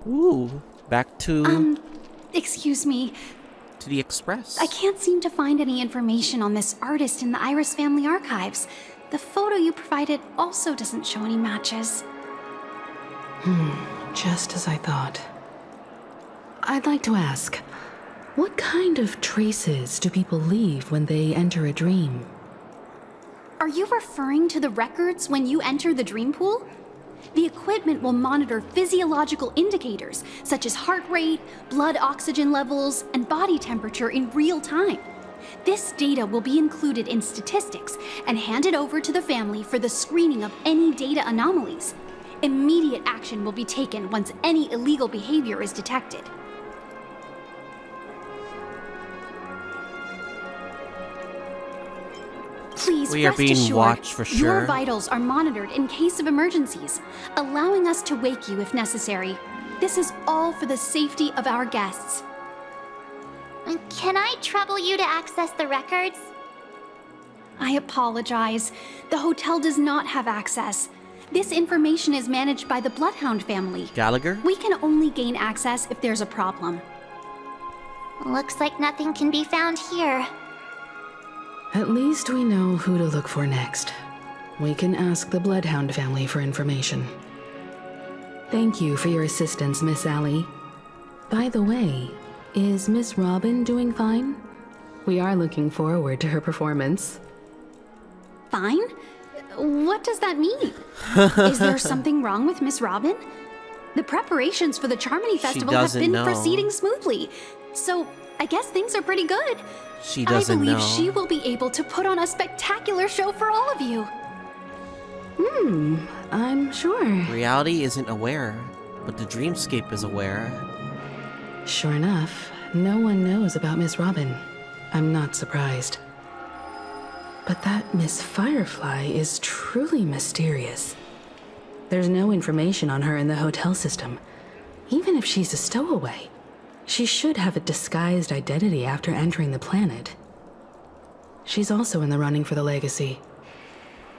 Ooh, back to Excuse me. to the Express. I can't seem to find any information on this artist in the Iris family archives. The photo you provided also doesn't show any matches. Just as I thought. I'd like to ask, what kind of traces do people leave when they enter a dream? Are you referring to the records when you enter the dream pool? The equipment will monitor physiological indicators such as heart rate, blood oxygen levels, and body temperature in real time. This data will be included in statistics and handed over to the family for the screening of any data anomalies. Immediate action will be taken once any illegal behavior is detected. Please We are rest being assured, watched for sure. Your vitals are monitored in case of emergencies, allowing us to wake you if necessary. This is all for the safety of our guests. Can I trouble you to access the records? I apologize. The hotel does not have access. This information is managed by the Bloodhound family. Gallagher? We can only gain access if there's a problem. Looks like nothing can be found here. At least we know who to look for next. We can ask the Bloodhound family for information. Thank you for your assistance, Miss Allie. By the way, is Miss Robin doing fine? We are looking forward to her performance. Fine? What does that mean? Is there something wrong with Miss Robin? The preparations for the Charmony Festival have doesn't been know. proceeding smoothly, so I guess things are pretty good. She doesn't I believe know. she will be able to put on a spectacular show for all of you. I'm sure. Reality isn't aware, but the dreamscape is aware. Sure enough, no one knows about Miss Robin. I'm not surprised. But that Miss Firefly is truly mysterious. There's no information on her in the hotel system. Even if she's a stowaway, she should have a disguised identity after entering the planet. She's also in the running for the legacy.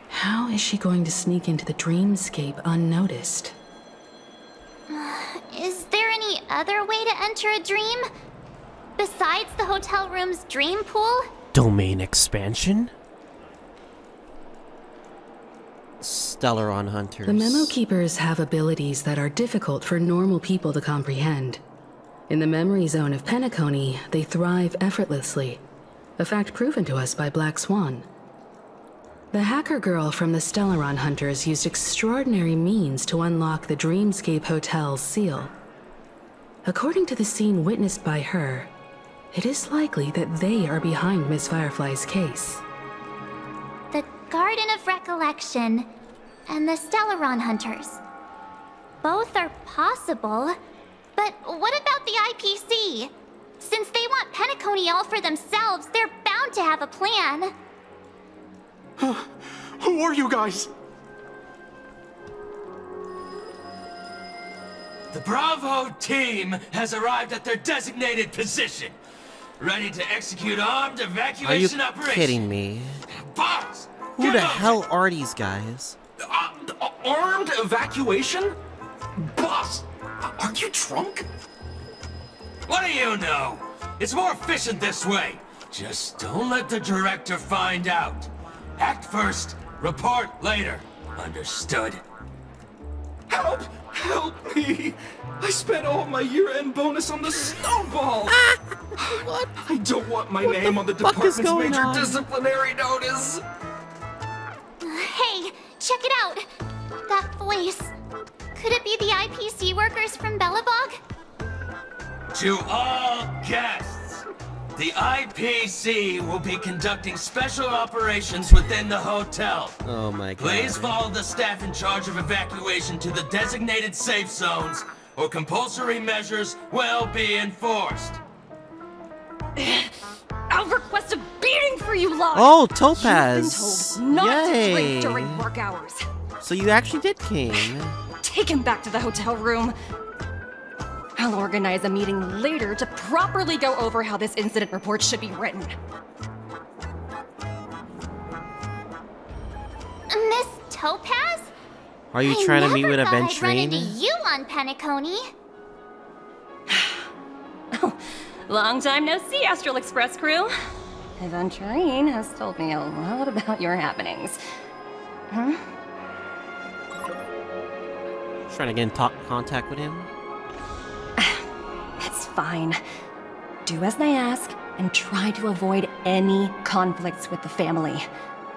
How is she going to sneak into the dreamscape unnoticed? Is there any other way to enter a dream? Besides the hotel room's dream pool? Domain expansion? Stellaron Hunters. The Memo Keepers have abilities that are difficult for normal people to comprehend. In the memory zone of Penacony, they thrive effortlessly, a fact proven to us by Black Swan. The hacker girl from the Stellaron Hunters used extraordinary means to unlock the Dreamscape Hotel's seal. According to the scene witnessed by her, it is likely that they are behind Miss Firefly's case. The Garden of Recollection and the Stellaron Hunters. Both are possible, but what about the IPC? Since they want Penacony all for themselves, they're bound to have a plan. Who are you guys? The Bravo team has arrived at their designated position, ready to execute armed Are you evacuation operations. kidding me? Boss, Who get the over hell it. are these guys? Armed evacuation? Boss, are you drunk? What do you know? It's more efficient this way. Just don't let the director find out. Act first, report later. Understood? Help! Help me! I spent all my year-end bonus on the snowball! What? I don't want my What name the on the fuck is department's going major on? disciplinary notice! Hey, check it out! That voice. Could it be the IPC workers from Belobog? To all guests, the IPC will be conducting special operations within the hotel. Oh my god. Please follow the staff in charge of evacuation to the designated safe zones, or compulsory measures will be enforced. I'll request a beating for you lot! Oh, You've been Topaz! told not Yay! to drink during work hours. So you actually did came. Take him back to the hotel room. I'll organize a meeting later to properly go over how this incident report should be written. Miss Topaz? Are you I trying to meet never with thought I'd run into Aventurine? you on Penacony. Long time no see, Astral Express crew. Aventurine has told me a lot about your happenings. Huh? Trying to get in contact with him. It's fine. Do as they ask, and try to avoid any conflicts with the family.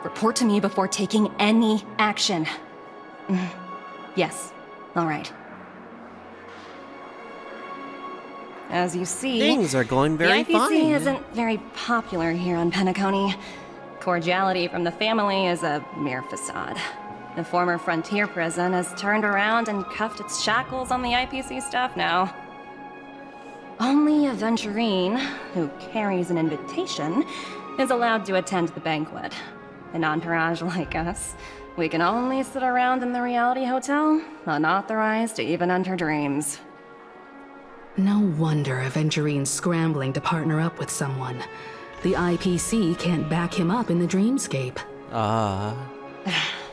Report to me before taking any action. Yes, all right. As you see, Things are going very the IPC fine. isn't very popular here on Penacony. Cordiality from the family is a mere facade. The former frontier prison has turned around and cuffed its shackles on the IPC staff now. Only Aventurine, who carries an invitation, is allowed to attend the banquet. An entourage like us, we can only sit around in the reality hotel, unauthorized to even enter dreams. No wonder Aventurine's scrambling to partner up with someone. The IPC can't back him up in the dreamscape.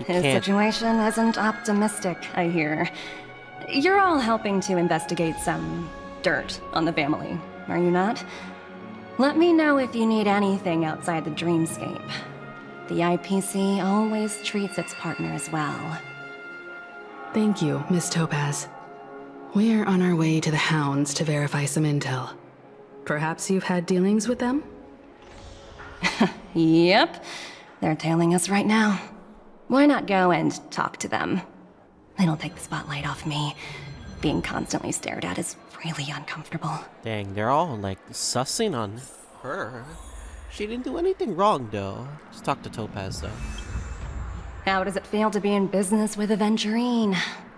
His situation isn't optimistic, I hear. You're all helping to investigate some dirt on the family, are you not? Let me know if you need anything outside the dreamscape. The IPC always treats its partners well. Thank you, Miss Topaz. We're on our way to the Hounds to verify some intel. Perhaps you've had dealings with them? Yep, they're tailing us right now. Why not go and talk to them? It'll take the spotlight off me. Being constantly stared at is really uncomfortable. Dang, they're all like sussing on her. She didn't do anything wrong though. Just talk to Topaz though. How does it feel to be in business with Aventurine?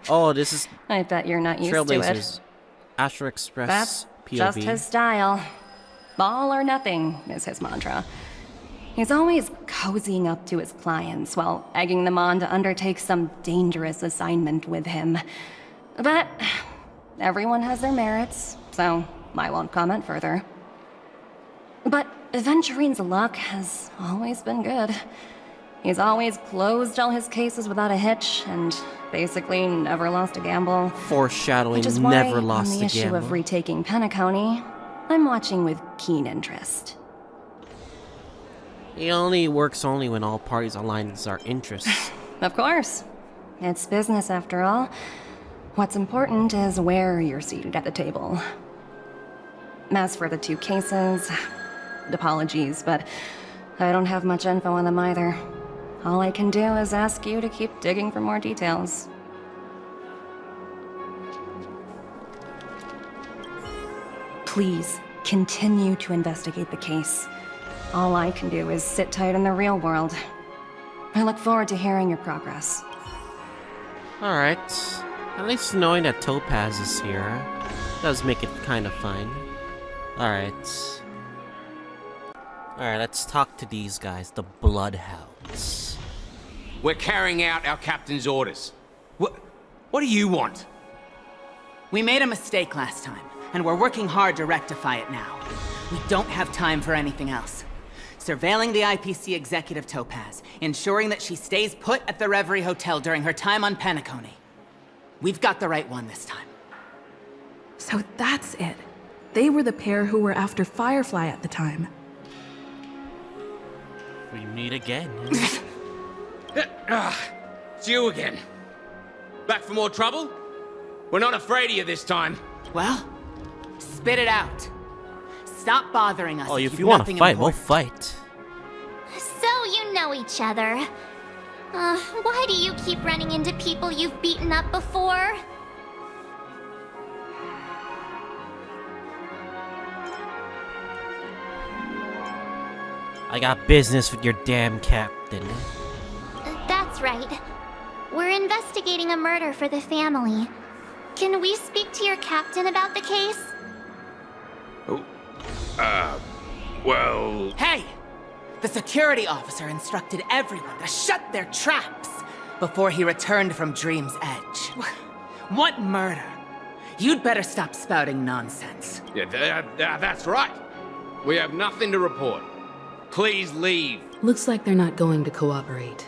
Oh, this is I bet you're not used to it. Trailblazers. Astral Express That's POV. just his style. All or nothing is his mantra. He's always cozying up to his clients while egging them on to undertake some dangerous assignment with him. But everyone has their merits, so I won't comment further. But Aventurine's luck has always been good. He's always closed all his cases without a hitch, and basically never lost a gamble. Foreshadowing, Which is why, never lost on the a issue gamble. of retaking Penacony, I'm watching with keen interest. He only works when all parties align with our interests. Of course. It's business after all. What's important is where you're seated at the table. As for the two cases, apologies, but I don't have much info on them either. All I can do is ask you to keep digging for more details. Please, continue to investigate the case. All I can do is sit tight in the real world. I look forward to hearing your progress. Alright. At least knowing that Topaz is here does make it kind of fun. Alright. Alright, let's talk to these guys, the Bloodhounds. We're carrying out our captain's orders. What do you want? We made a mistake last time, and we're working hard to rectify it now. We don't have time for anything else. Surveilling the IPC executive Topaz, ensuring that she stays put at the Reverie Hotel during her time on Penacony. We've got the right one this time. So that's it. They were the pair who were after Firefly at the time. We meet again. It's you again. Back for more trouble? We're not afraid of you this time. Well, spit it out. Stop bothering us. Oh, if you've you want to nothing fight, we'll important. fight. So you know each other. Why do you keep running into people you've beaten up before? I got business with your damn captain. That's right. We're investigating a murder for the family. Can we speak to your captain about the case? Well... Hey! The security officer instructed everyone to shut their traps before he returned from Dream's Edge. What murder? You'd better stop spouting nonsense. Yeah, that's right. We have nothing to report. Please leave. Looks like they're not going to cooperate.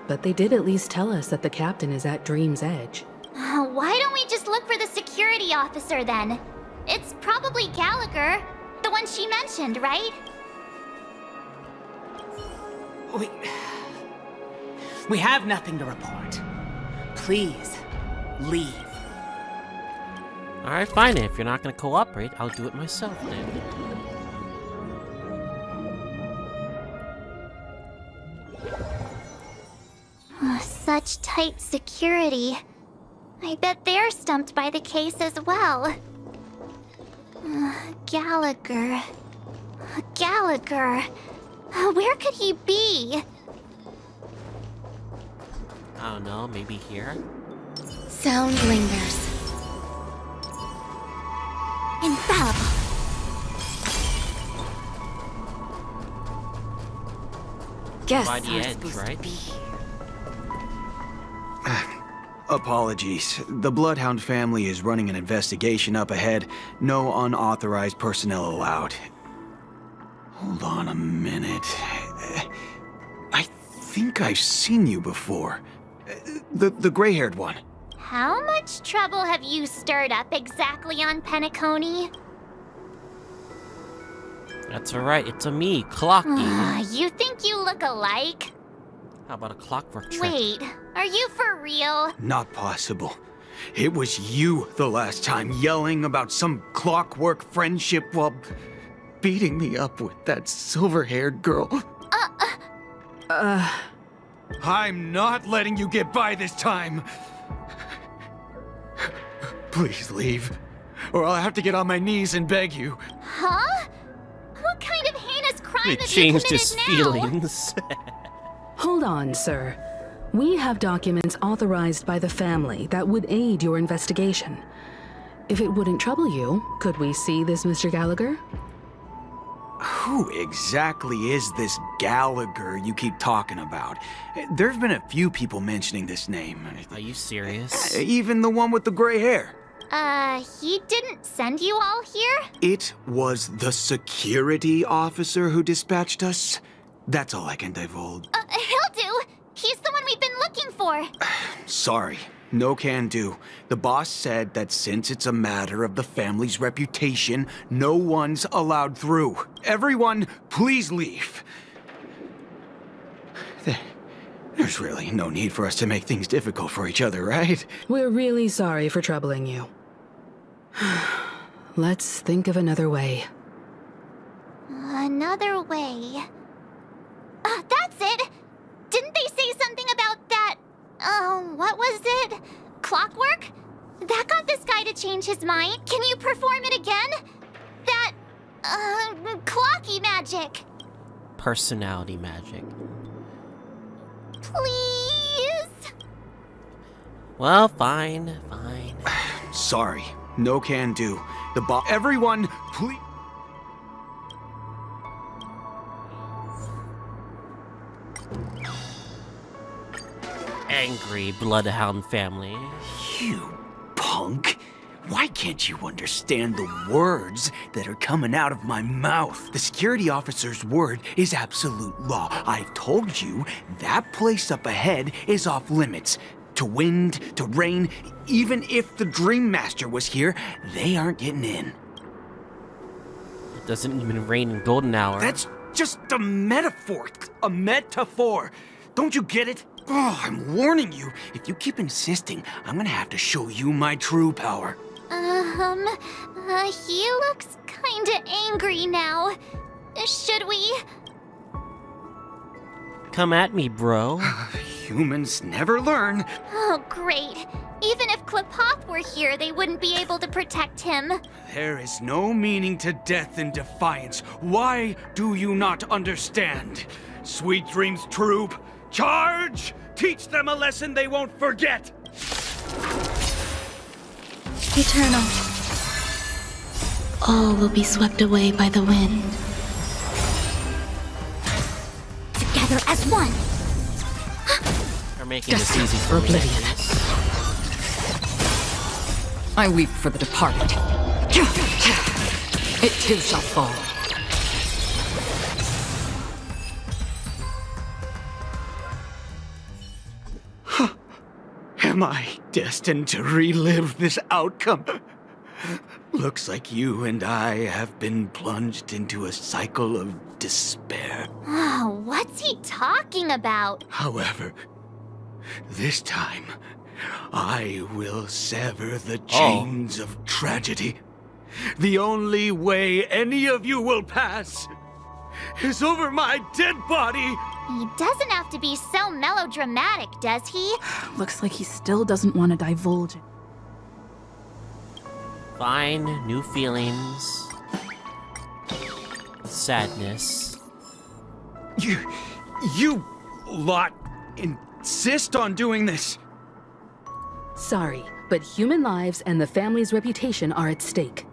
But they did at least tell us that the captain is at Dream's Edge. Why don't we just look for the security officer then? It's probably Gallagher, the one one she mentioned, right? We have nothing to report. Please, leave. Alright, fine. If you're not gonna cooperate, I'll do it myself then. Such tight security. I bet they're stumped by the case as well. Gallagher. Gallagher. Where could he be? I don't know, maybe here? Sound lingers. Infallible. Guess By the I'm edge, supposed right? to be here. Apologies. The Bloodhound family is running an investigation up ahead. No unauthorized personnel allowed. Hold on a minute. I think I've seen you before. The gray-haired one. How much trouble have you stirred up exactly on Penacony? That's alright, it's a me, Clocky. You think you look alike? How about a clockwork trick? Wait, are you for real? Not possible. It was you the last time, yelling about some clockwork friendship while beating me up with that silver-haired girl. I'm not letting you get by this time. Please leave, or I'll have to get on my knees and beg you. Huh? What kind of heinous crime He have you changed committed his now? feelings. Hold on, sir. We have documents authorized by the family that would aid your investigation. If it wouldn't trouble you, could we see this Mr. Gallagher? Who exactly is this Gallagher you keep talking about? There's been a few people mentioning this name. Are you serious? Even the one with the gray hair. He didn't send you all here? It was the security officer who dispatched us. That's all I can divulge. He'll do. He's the one we've been looking for. Sorry, no can do. The boss said that since it's a matter of the family's reputation, no one's allowed through. Everyone, please leave. There's really no need for us to make things difficult for each other, right? We're really sorry for troubling you. Let's think of another way. Another way. That's it! Didn't they say something about that... what was it? Clockwork? That got this guy to change his mind. Can you perform it again? That... clocky magic. Personality magic. Please? Well, fine, fine. Sorry, no can do. The boss... Everyone, please... Angry Bloodhound family. You punk. Why can't you understand the words that are coming out of my mouth? The security officer's word is absolute law. I've told you that place up ahead is off limits. To wind, to rain, even if the Dream Master was here, they aren't getting in. It doesn't even rain in Golden Hour. That's just a metaphor. A metaphor. Don't you get it? Oh, I'm warning you. If you keep insisting, I'm gonna have to show you my true power. He looks kinda angry now. Should we? Come at me, bro. Humans never learn. Oh, great. Even if Klipoth were here, they wouldn't be able to protect him. There is no meaning to death and defiance. Why do you not understand? Sweet Dreams Troop, charge! Teach them a lesson they won't forget! Eternal. All will be swept away by the wind. Together as one. They're making this easy for oblivion. I weep for the departed. It too shall fall. Am I destined to relive this outcome? Looks like you and I have been plunged into a cycle of despair. Oh, what's he talking about? However, this time, I will sever the chains of tragedy. The only way any of you will pass is over my dead body. He doesn't have to be so melodramatic, does he? Looks like he still doesn't want to divulge it. Fine, new feelings. Sadness. You lot insist on doing this. Sorry, but human lives and the family's reputation are at stake.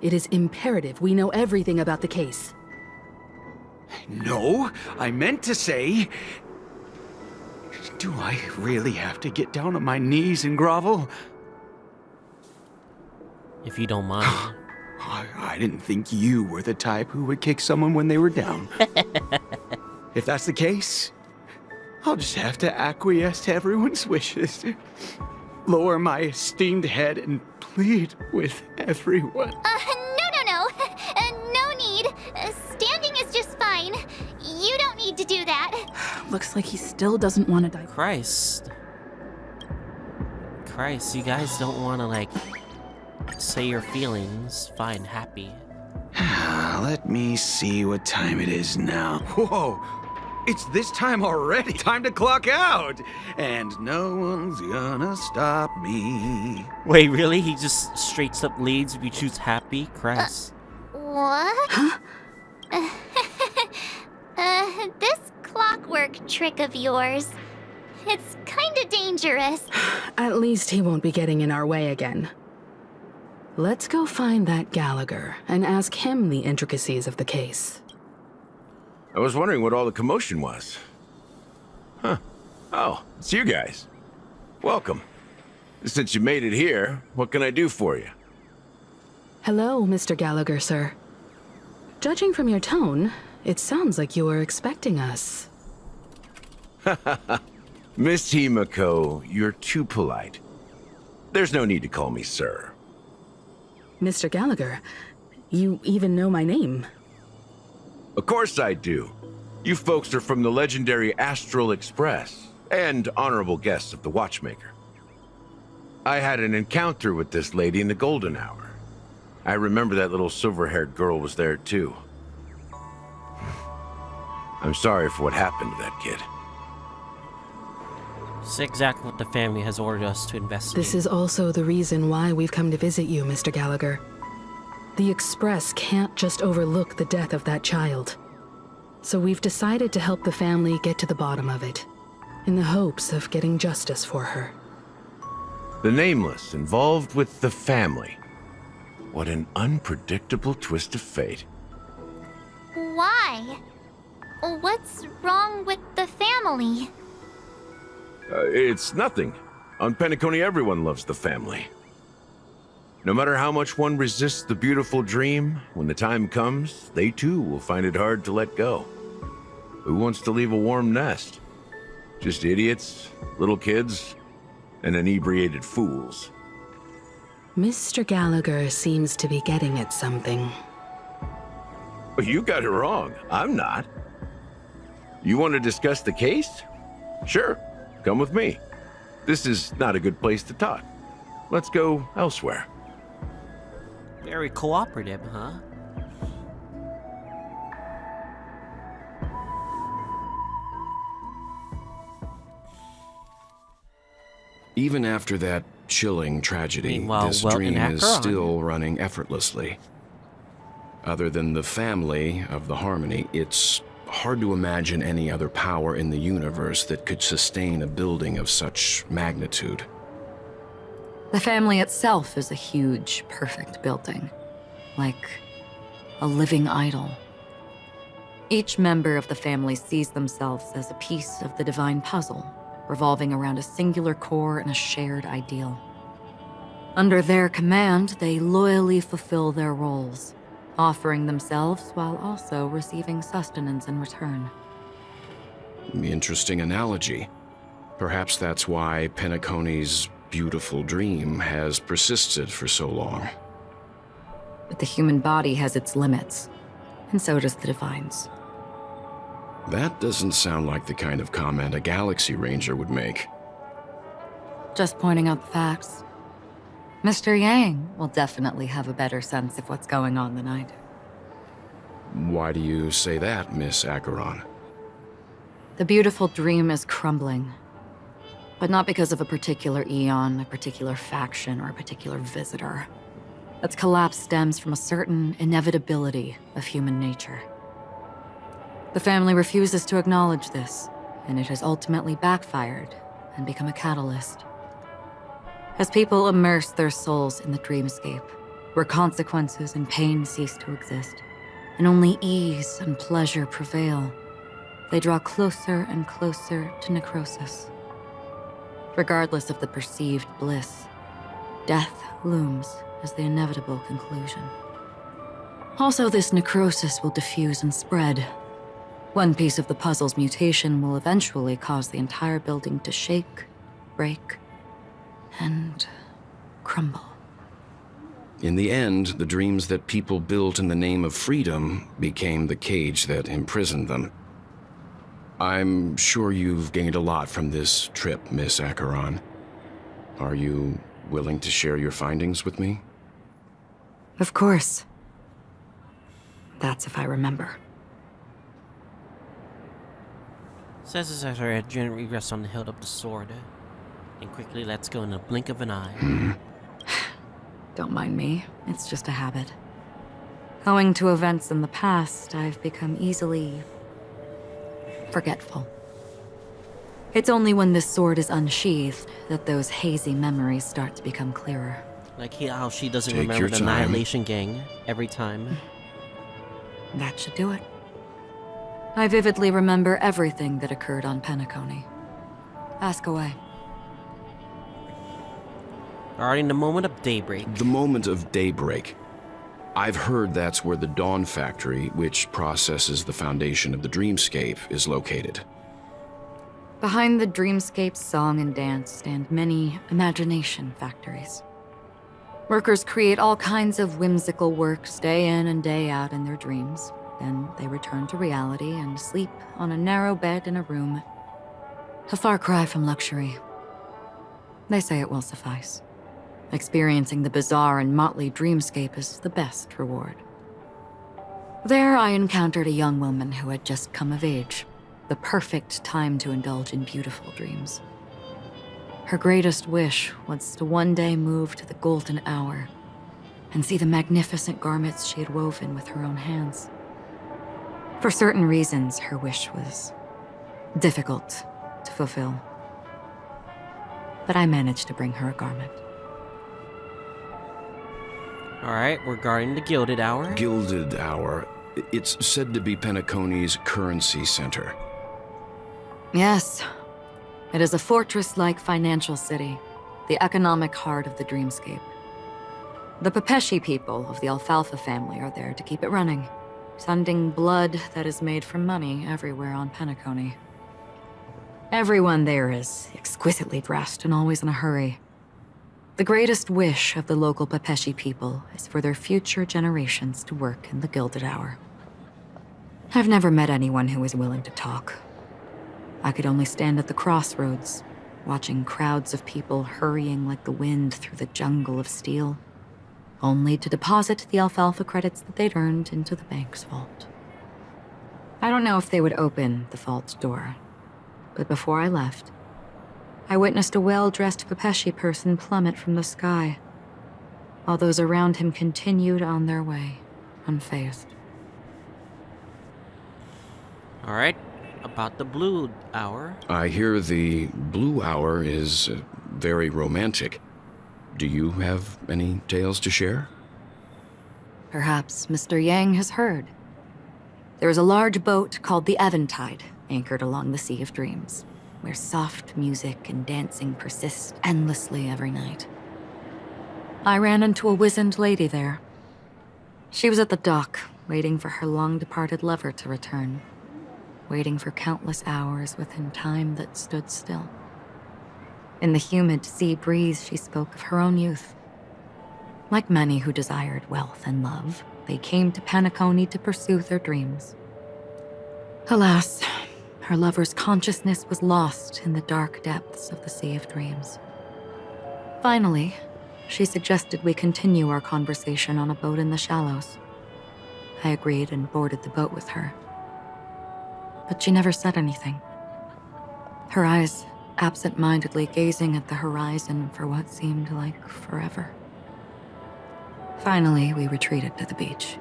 It is imperative we know everything about the case. No, I meant to say... Do I really have to get down on my knees and grovel? If you don't mind. I didn't think you were the type who would kick someone when they were down. If that's the case, I'll just have to acquiesce to everyone's wishes. Lower my esteemed head and plead with everyone. No. No need. Standing is just fine. You don't need to do that. Looks like he still doesn't want to die. Christ, you guys don't want to, like, say your feelings. Fine, happy. Let me see what time it is now. Whoa! It's this time already. Time to clock out. And no one's gonna stop me. Wait, really? He just straight up leads if you choose happy? Christ. What? Huh? This clockwork trick of yours, it's kinda dangerous. At least he won't be getting in our way again. Let's go find that Gallagher and ask him the intricacies of the case. I was wondering what all the commotion was. Huh. Oh, it's you guys. Welcome. Since you made it here, what can I do for you? Hello, Mr. Gallagher, sir. Judging from your tone, it sounds like you were expecting us. Miss Himiko, you're too polite. There's no need to call me sir. Mr. Gallagher, you even know my name. Of course I do. You folks are from the legendary Astral Express, and honorable guests of the Watchmaker. I had an encounter with this lady in the golden hour. I remember that little silver-haired girl was there too. I'm sorry for what happened to that kid. It's exactly what the family has ordered us to investigate. This is also the reason why we've come to visit you, Mr. Gallagher. The Express can't just overlook the death of that child. So we've decided to help the family get to the bottom of it, in the hopes of getting justice for her. The Nameless involved with the family. What an unpredictable twist of fate. Why? What's wrong with the family? It's nothing. On Penacony, everyone loves the family. No matter how much one resists the beautiful dream, when the time comes, they too will find it hard to let go. Who wants to leave a warm nest? Just idiots, little kids, and inebriated fools. Mr. Gallagher seems to be getting at something. You got it wrong. I'm not. You want to discuss the case? Sure, come with me. This is not a good place to talk. Let's go elsewhere. Very cooperative, huh? Even after that chilling tragedy, Meanwhile, this Welt dream and is Acheron. still running effortlessly. Other than the family of the Harmony, it's hard to imagine any other power in the universe that could sustain a building of such magnitude. The family itself is a huge, perfect building. Like a living idol. Each member of the family sees themselves as a piece of the divine puzzle, revolving around a singular core and a shared ideal. Under their command, they loyally fulfill their roles, offering themselves while also receiving sustenance in return. Interesting analogy. Perhaps that's why Penacony's beautiful dream has persisted for so long. But the human body has its limits, and so does the Divine's. That doesn't sound like the kind of comment a Galaxy Ranger would make. Just pointing out the facts. Mr. Yang will definitely have a better sense of what's going on than I do. Why do you say that, Miss Acheron? The beautiful dream is crumbling. But not because of a particular eon, a particular faction, or a particular visitor. Its collapse stems from a certain inevitability of human nature. The family refuses to acknowledge this, and it has ultimately backfired and become a catalyst. As people immerse their souls in the dreamscape, where consequences and pain cease to exist, and only ease and pleasure prevail, they draw closer and closer to necrosis. Regardless of the perceived bliss, death looms as the inevitable conclusion. Also, this necrosis will diffuse and spread. One piece of the puzzle's mutation will eventually cause the entire building to shake, break, and crumble. In the end, the dreams that people built in the name of freedom became the cage that imprisoned them. I'm sure you've gained a lot from this trip, Miss Acheron. Are you willing to share your findings with me? Of course. That's if I remember. Says as her head gently rests on the hilt of the sword, and quickly lets go in a blink of an eye. Don't mind me, it's just a habit. Owing to events in the past, I've become easily forgetful. It's only when this sword is unsheathed that those hazy memories start to become clearer. Like how she doesn't Take remember your the time. Annihilation Gang every time. That should do it. I vividly remember everything that occurred on Penacony. Ask away. Already in the moment of daybreak. The moment of daybreak. I've heard that's where the Dawn Factory, which processes the foundation of the dreamscape, is located. Behind the dreamscape's song and dance stand many imagination factories. Workers create all kinds of whimsical works day in and day out in their dreams. Then they return to reality and sleep on a narrow bed in a room. A far cry from luxury. They say it will suffice. Experiencing the bizarre and motley dreamscape is the best reward. There I encountered a young woman who had just come of age. The perfect time to indulge in beautiful dreams. Her greatest wish was to one day move to the golden hour and see the magnificent garments she had woven with her own hands. For certain reasons, her wish was difficult to fulfill. But I managed to bring her a garment. Alright, we're guarding the Gilded Hour. Gilded Hour. It's said to be Penacony's currency center. Yes. It is a fortress-like financial city, the economic heart of the dreamscape. The Pepeshi people of the Alfalfa family are there to keep it running, sending blood that is made from money everywhere on Penacony. Everyone there is exquisitely dressed and always in a hurry. The greatest wish of the local Pepeshi people is for their future generations to work in the Gilded Hour. I've never met anyone who is willing to talk. I could only stand at the crossroads, watching crowds of people hurrying like the wind through the jungle of steel, only to deposit the alfalfa credits that they'd earned into the bank's vault. I don't know if they would open the vault door, but before I left, I witnessed a well-dressed Pepeshi person plummet from the sky, while those around him continued on their way, unfazed. Alright, about the Blue Hour. I hear the Blue Hour is very romantic. Do you have any tales to share? Perhaps Mr. Yang has heard. There is a large boat called the Eventide, anchored along the Sea of Dreams, where soft music and dancing persist endlessly every night. I ran into a wizened lady there. She was at the dock, waiting for her long-departed lover to return, waiting for countless hours within time that stood still. In the humid sea breeze, she spoke of her own youth. Like many who desired wealth and love, they came to Penacony to pursue their dreams. Alas, her lover's consciousness was lost in the dark depths of the Sea of Dreams. Finally, she suggested we continue our conversation on a boat in the shallows. I agreed and boarded the boat with her. But she never said anything. Her eyes absent-mindedly gazing at the horizon for what seemed like forever. Finally, we retreated to the beach.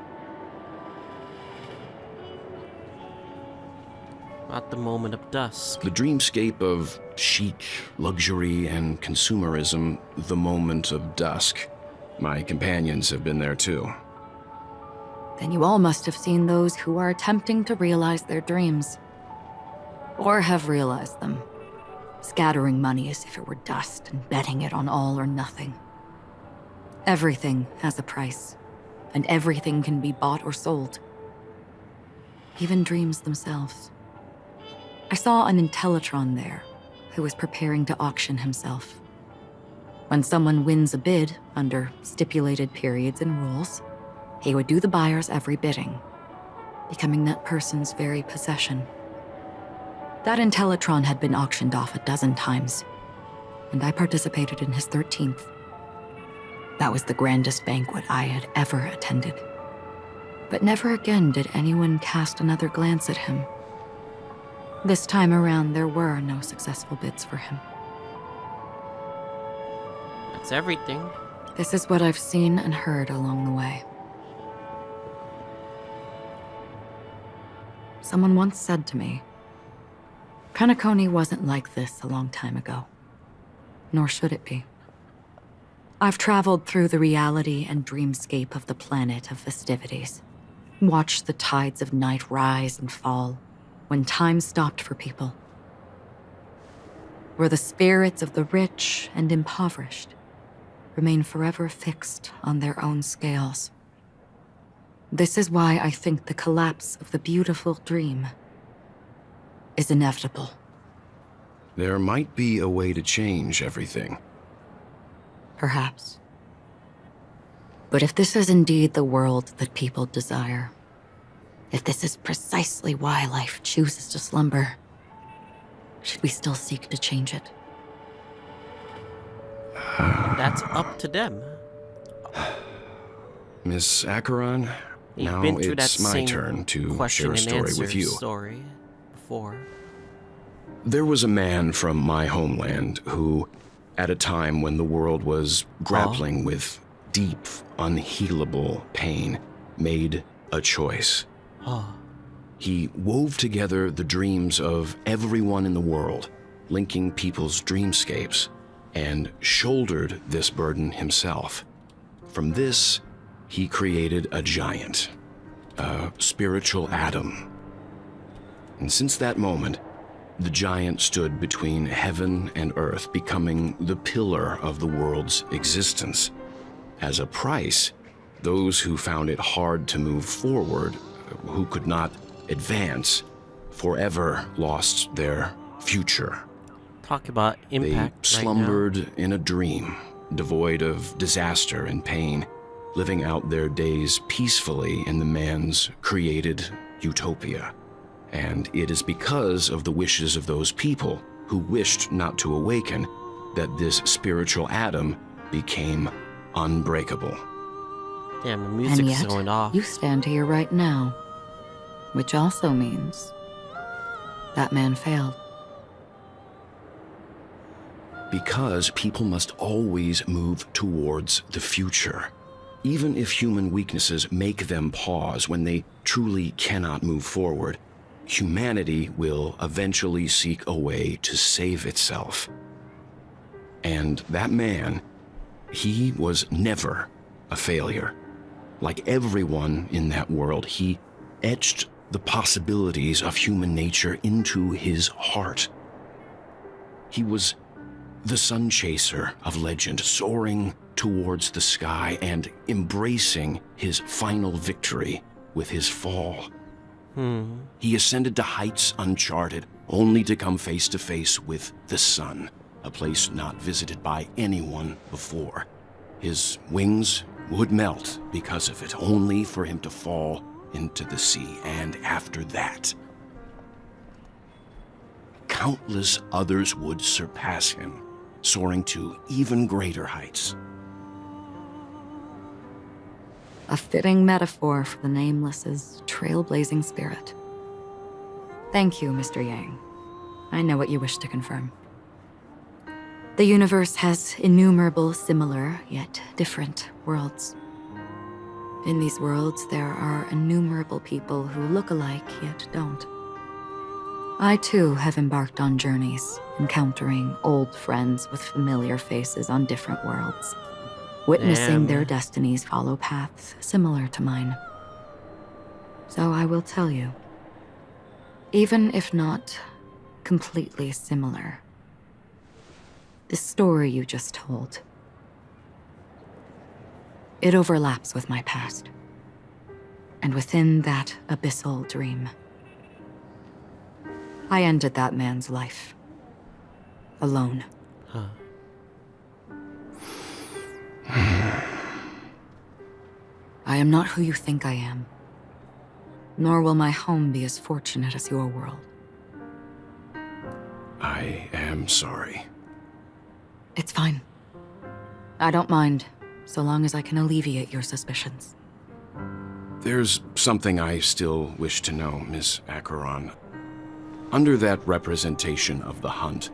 At the moment of dusk. The dreamscape of chic, luxury, and consumerism, the moment of dusk. My companions have been there too. Then you all must have seen those who are attempting to realize their dreams. Or have realized them. Scattering money as if it were dust and betting it on all or nothing. Everything has a price, and everything can be bought or sold. Even dreams themselves. I saw an Intellitron there, who was preparing to auction himself. When someone wins a bid under stipulated periods and rules, he would do the buyer's every bidding, becoming that person's very possession. That Intellitron had been auctioned off 12 times, and I participated in his 13th. That was the grandest banquet I had ever attended. But never again did anyone cast another glance at him. This time around, there were no successful bids for him. That's everything. This is what I've seen and heard along the way. Someone once said to me, Penacony wasn't like this a long time ago. Nor should it be. I've traveled through the reality and dreamscape of the planet of festivities. Watched the tides of night rise and fall when time stopped for people. Where the spirits of the rich and impoverished remain forever fixed on their own scales. This is why I think the collapse of the beautiful dream is inevitable. There might be a way to change everything. Perhaps. But if this is indeed the world that people desire, if this is precisely why life chooses to slumber, should we still seek to change it? That's up to them. Miss Acheron, You've now been through it's that my same turn to question share a and story answer with you. Story before. There was a man from my homeland who, at a time when the world was grappling with deep, unhealable pain, made a choice. He wove together the dreams of everyone in the world, linking people's dreamscapes, and shouldered this burden himself. From this, he created a giant, a spiritual atom. And since that moment, the giant stood between heaven and earth, becoming the pillar of the world's existence. As a price, those who found it hard to move forward, who could not advance, forever lost their future. Talk about impact. They slumbered in a dream, devoid of disaster and pain, living out their days peacefully in the man's created utopia. And it is because of the wishes of those people who wished not to awaken that this spiritual atom became unbreakable. Damn, the music's and yet, going off. You stand here right now, which also means that man failed. Because people must always move towards the future. Even if human weaknesses make them pause when they truly cannot move forward, humanity will eventually seek a way to save itself. And that man, he was never a failure. Like everyone in that world, he etched the possibilities of human nature into his heart. He was the sun chaser of legend, soaring towards the sky and embracing his final victory with his fall. He ascended to heights uncharted, only to come face to face with the sun, a place not visited by anyone before. His wings would melt because of it, only for him to fall into the sea. And after that, countless others would surpass him, soaring to even greater heights. A fitting metaphor for the Nameless's trailblazing spirit. Thank you, Mr. Yang. I know what you wish to confirm. The universe has innumerable similar, yet different worlds. In these worlds, there are innumerable people who look alike, yet don't. I too have embarked on journeys, encountering old friends with familiar faces on different worlds, witnessing their destinies follow paths similar to mine. So I will tell you, even if not completely similar, the story you just told, it overlaps with my past. And within that abyssal dream, I ended that man's life. Alone. Huh. I am not who you think I am. Nor will my home be as fortunate as your world. I am sorry. It's fine. I don't mind, so long as I can alleviate your suspicions. There's something I still wish to know, Miss Acheron. Under that representation of the hunt,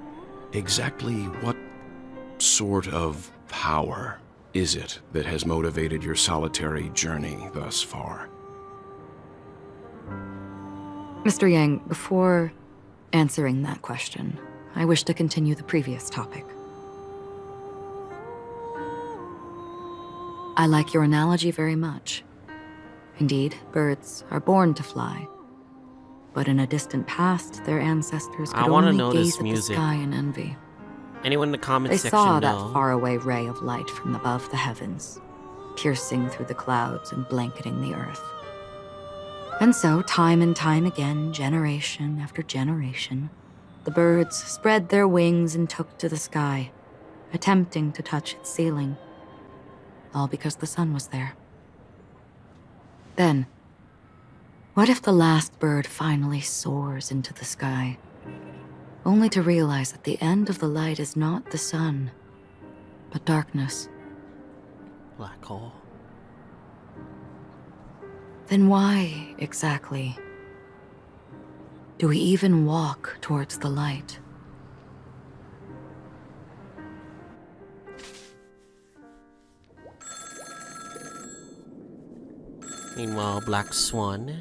exactly what sort of power is it that has motivated your solitary journey thus far? Mr. Yang, before answering that question, I wish to continue the previous topic. I like your analogy very much. Indeed, birds are born to fly. But in a distant past, their ancestors could only gaze at the sky in envy. Anyone in the comment section They saw know? that faraway ray of light from above the heavens, piercing through the clouds and blanketing the earth. And so, time and time again, generation after generation, the birds spread their wings and took to the sky, attempting to touch its ceiling. All because the sun was there. Then, what if the last bird finally soars into the sky, only to realize that the end of the light is not the sun, but darkness? Black hole. Then why, exactly, do we even walk towards the light? Meanwhile, Black Swan.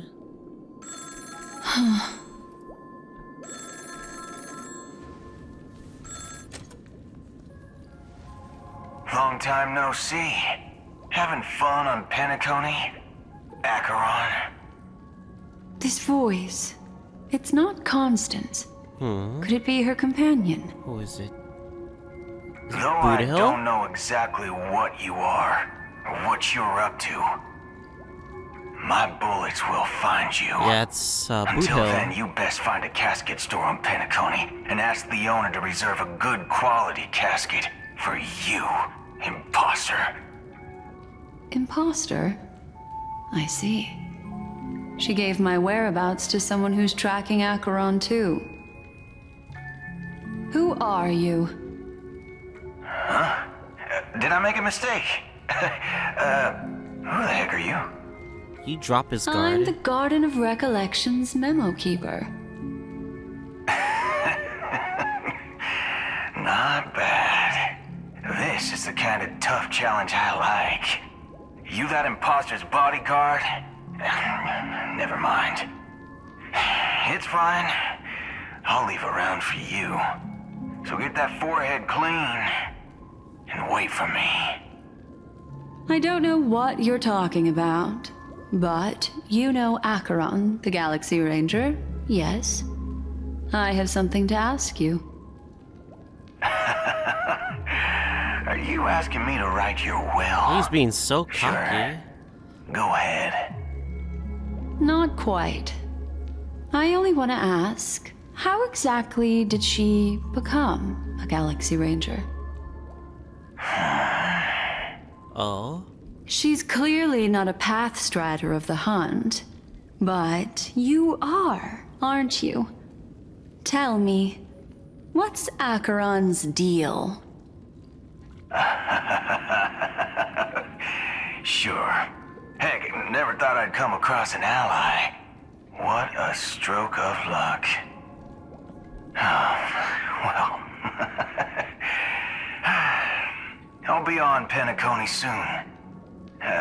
Long time no see. Having fun on Penacony? Acheron? This voice, it's not Constance. Could it be her companion? Who is it? Though I don't know exactly what you are, or what you're up to, my bullets will find you. Yeah, it's Until then, you best find a casket store on Penacony and ask the owner to reserve a good quality casket for you, imposter. Imposter? I see. She gave my whereabouts to someone who's tracking Acheron too. Who are you? Huh? Did I make a mistake? Who the heck are you? He dropped his guard. I'm the Garden of Recollection's memo keeper. Not bad. This is the kind of tough challenge I like. You that imposter's bodyguard? Never mind. It's fine. I'll leave a round for you. So get that forehead clean and wait for me. I don't know what you're talking about, but you know Acheron, the Galaxy Ranger, yes? I have something to ask you. Are you asking me to write your will? He's being so cocky. Sure. Go ahead. Not quite. I only want to ask, how exactly did she become a Galaxy Ranger? Oh? She's clearly not a path strider of the hunt. But you are, aren't you? Tell me, what's Acheron's deal? Sure. Heck, never thought I'd come across an ally. What a stroke of luck. Well, I'll be on Penacony soon.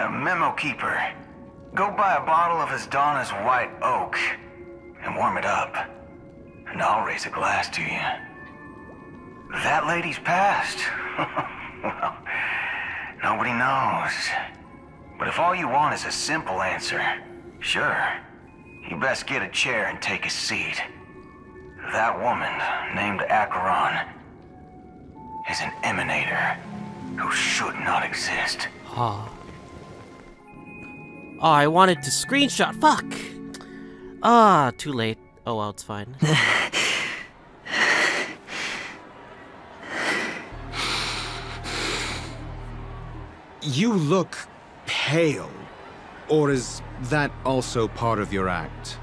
Memo Keeper, go buy a bottle of Asdana's White Oak and warm it up, and I'll raise a glass to you. That lady's passed. Well, nobody knows. But if all you want is a simple answer, sure, you best get a chair and take a seat. That woman, named Acheron, is an emanator who should not exist. Oh. Oh, I wanted to screenshot. Fuck! Ah, too late. Oh well, it's fine. You look pale. Or is that also part of your act?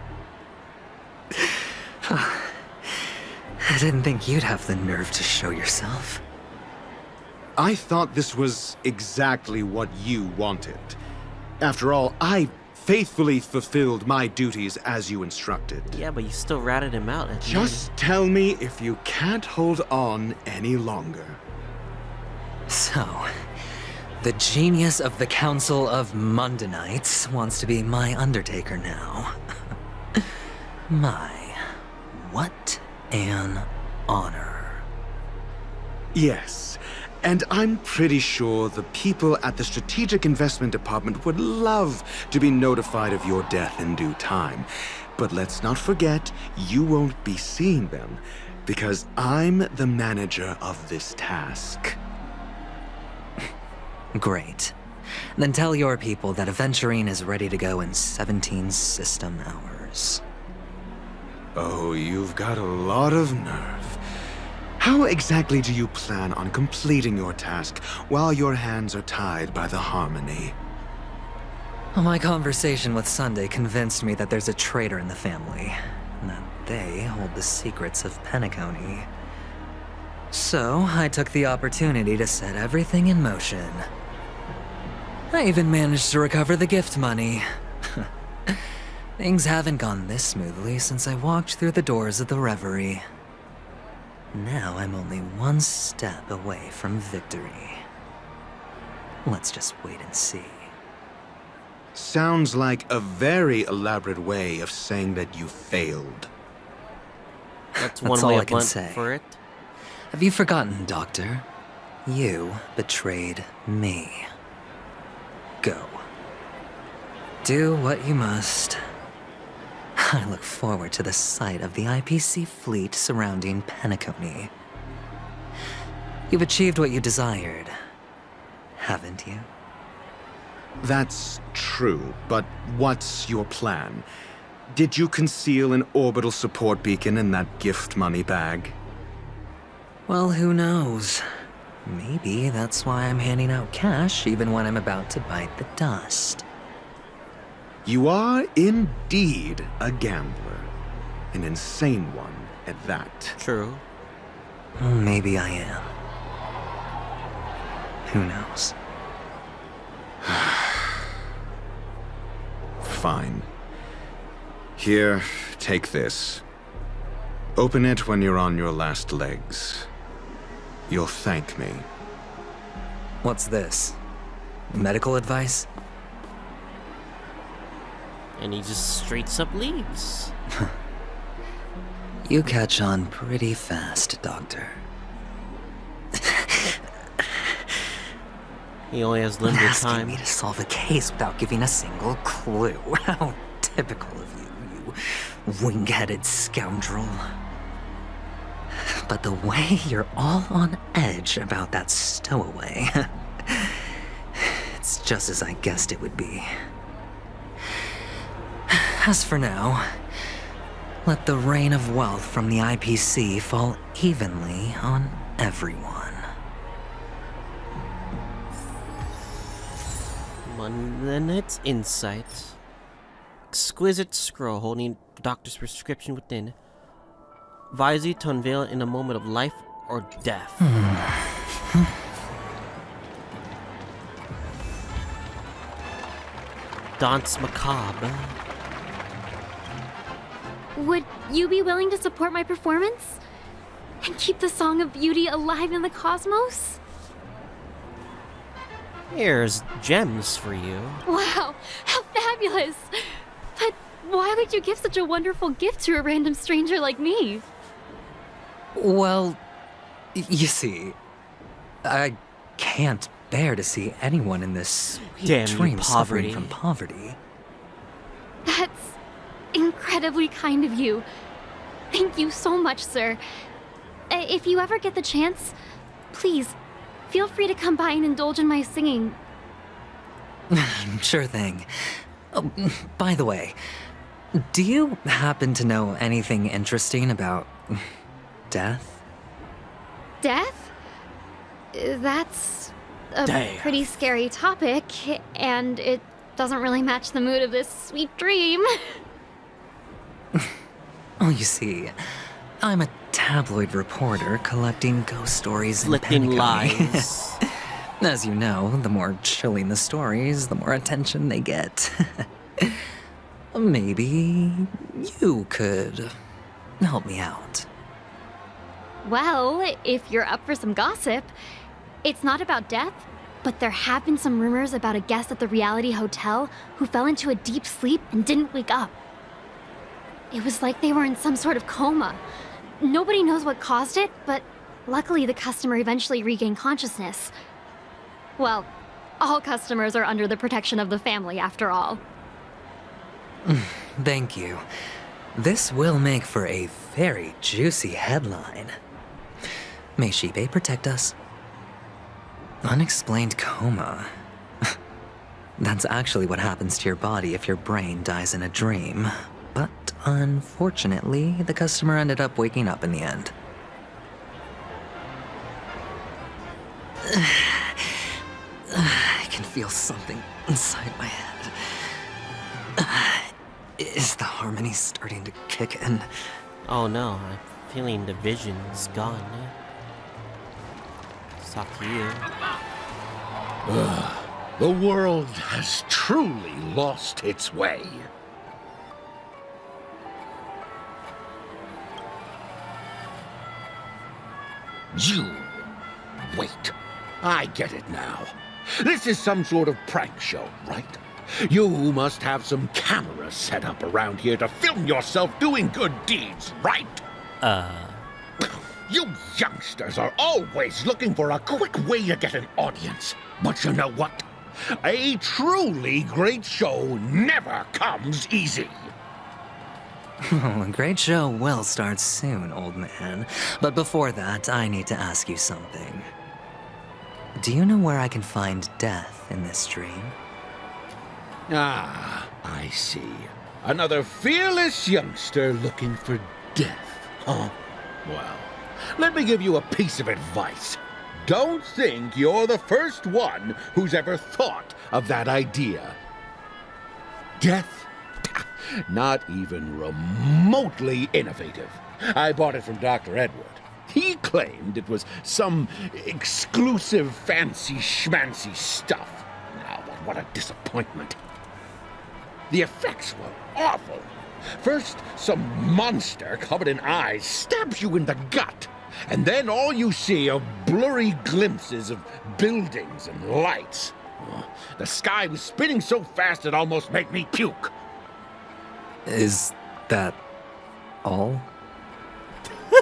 I didn't think you'd have the nerve to show yourself. I thought this was exactly what you wanted. After all, I faithfully fulfilled my duties as you instructed. Yeah, but you still ratted him out at the Just tell me if you can't hold on any longer. So, the genius of the Council of Mundanites wants to be my Undertaker now. What an honor. Yes, and I'm pretty sure the people at the Strategic Investment Department would love to be notified of your death in due time. But let's not forget, you won't be seeing them, because I'm the manager of this task. Great. Then tell your people that Aventurine is ready to go in 17 system hours. Oh, you've got a lot of nerve. How exactly do you plan on completing your task while your hands are tied by the Harmony? My conversation with Sunday convinced me that there's a traitor in the family, and that they hold the secrets of Penacony. So, I took the opportunity to set everything in motion. I even managed to recover the gift money. Things haven't gone this smoothly since I walked through the doors of the Reverie. Now I'm only one step away from victory. Let's just wait and see. Sounds like a very elaborate way of saying that you failed. That's one all way I of can blunt say. for it. Have you forgotten, Doctor? You betrayed me. Go. Do what you must. I look forward to the sight of the IPC fleet surrounding Penacony. You've achieved what you desired, haven't you? That's true, but what's your plan? Did you conceal an orbital support beacon in that gift money bag? Well, who knows? Maybe that's why I'm handing out cash even when I'm about to bite the dust. You are indeed a gambler. An insane one at that. True. Maybe I am. Who knows? Fine. Here, take this. Open it when you're on your last legs. You'll thank me. What's this? Medical advice? And he just straight up leaves. You catch on pretty fast, Doctor. He only has limited Asking time. me to solve a case without giving a single clue. How typical of you, you wing-headed scoundrel. But the way you're all on edge about that stowaway, it's just as I guessed it would be. As for now, let the rain of wealth from the IPC fall evenly on everyone. Come on, then it's insight. Exquisite scroll holding doctor's prescription within. Advise you to unveil it in a moment of life or death. Dance macabre. Would you be willing to support my performance? And keep the Song of Beauty alive in the cosmos? Here's gems for you. Wow, how fabulous! But why would you give such a wonderful gift to a random stranger like me? Well, you see, I can't bear to see anyone in this Damn dream you, suffering poverty. from poverty. That's incredibly kind of you. Thank you so much, sir. If you ever get the chance, please, feel free to come by and indulge in my singing. Sure thing. Oh, by the way, do you happen to know anything interesting about death? Death? That's a Damn. pretty scary topic, and it doesn't really match the mood of this sweet dream. Oh, you see, I'm a tabloid reporter collecting ghost stories in Flipping Penacony. lies. As you know, the more chilling the stories, the more attention they get. Maybe you could help me out. Well, if you're up for some gossip, it's not about death, but there have been some rumors about a guest at the Reality Hotel who fell into a deep sleep and didn't wake up. It was like they were in some sort of coma. Nobody knows what caused it, but luckily the customer eventually regained consciousness. Well, all customers are under the protection of the family, after all. Thank you. This will make for a very juicy headline. May Shibe protect us. Unexplained coma. That's actually what happens to your body if your brain dies in a dream. But unfortunately, the customer ended up waking up in the end. I can feel something inside my head. Is the harmony starting to kick in? Oh no, I'm feeling the vision's gone. It's up to you. The world has truly lost its way. You... wait. I get it now. This is some sort of prank show, right? You must have some cameras set up around here to film yourself doing good deeds, right? You youngsters are always looking for a quick way to get an audience. But you know what? A truly great show never comes easy. Oh, a great show will start soon, old man. But before that, I need to ask you something. Do you know where I can find death in this dream? Ah, I see. Another fearless youngster looking for death, huh? Well, let me give you a piece of advice. Don't think you're the first one who's ever thought of that idea. Death? Not even remotely innovative. I bought it from Dr. Edward. He claimed it was some exclusive fancy schmancy stuff. Now, but what a disappointment. The effects were awful. First, some monster covered in eyes stabs you in the gut, and then all you see are blurry glimpses of buildings and lights. The sky was spinning so fast it almost made me puke. Is that all?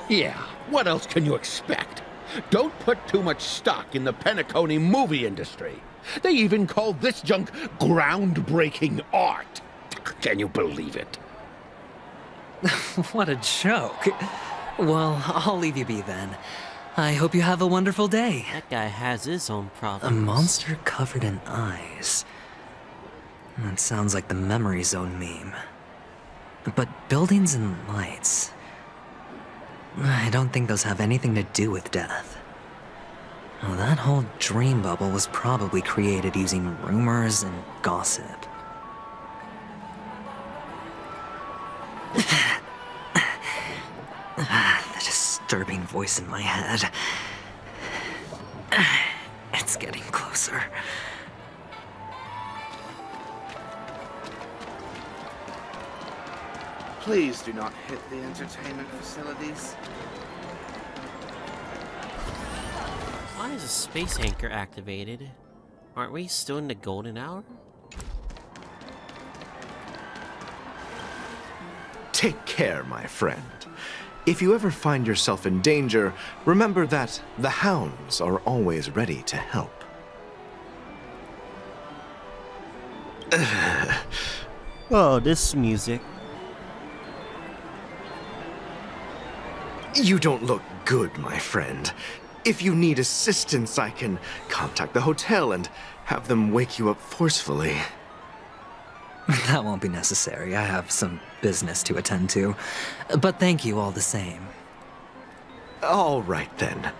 Yeah, what else can you expect? Don't put too much stock in the Penacony movie industry. They even call this junk groundbreaking art. Can you believe it? What a joke. Well, I'll leave you be then. I hope you have a wonderful day. That guy has his own A problems. monster covered in eyes. That sounds like the Memory Zone meme. But buildings and lights... I don't think those have anything to do with death. Well, that whole dream bubble was probably created using rumors and gossip. The disturbing voice in my head. It's getting closer. Please do not hit the entertainment facilities. Why is a space anchor activated? Aren't we still in the golden hour? Take care, my friend. If you ever find yourself in danger, remember that the hounds are always ready to help. Oh, this music. You don't look good, my friend. If you need assistance, I can contact the hotel and have them wake you up forcefully. That won't be necessary. I have some business to attend to. But thank you all the same. All right, then.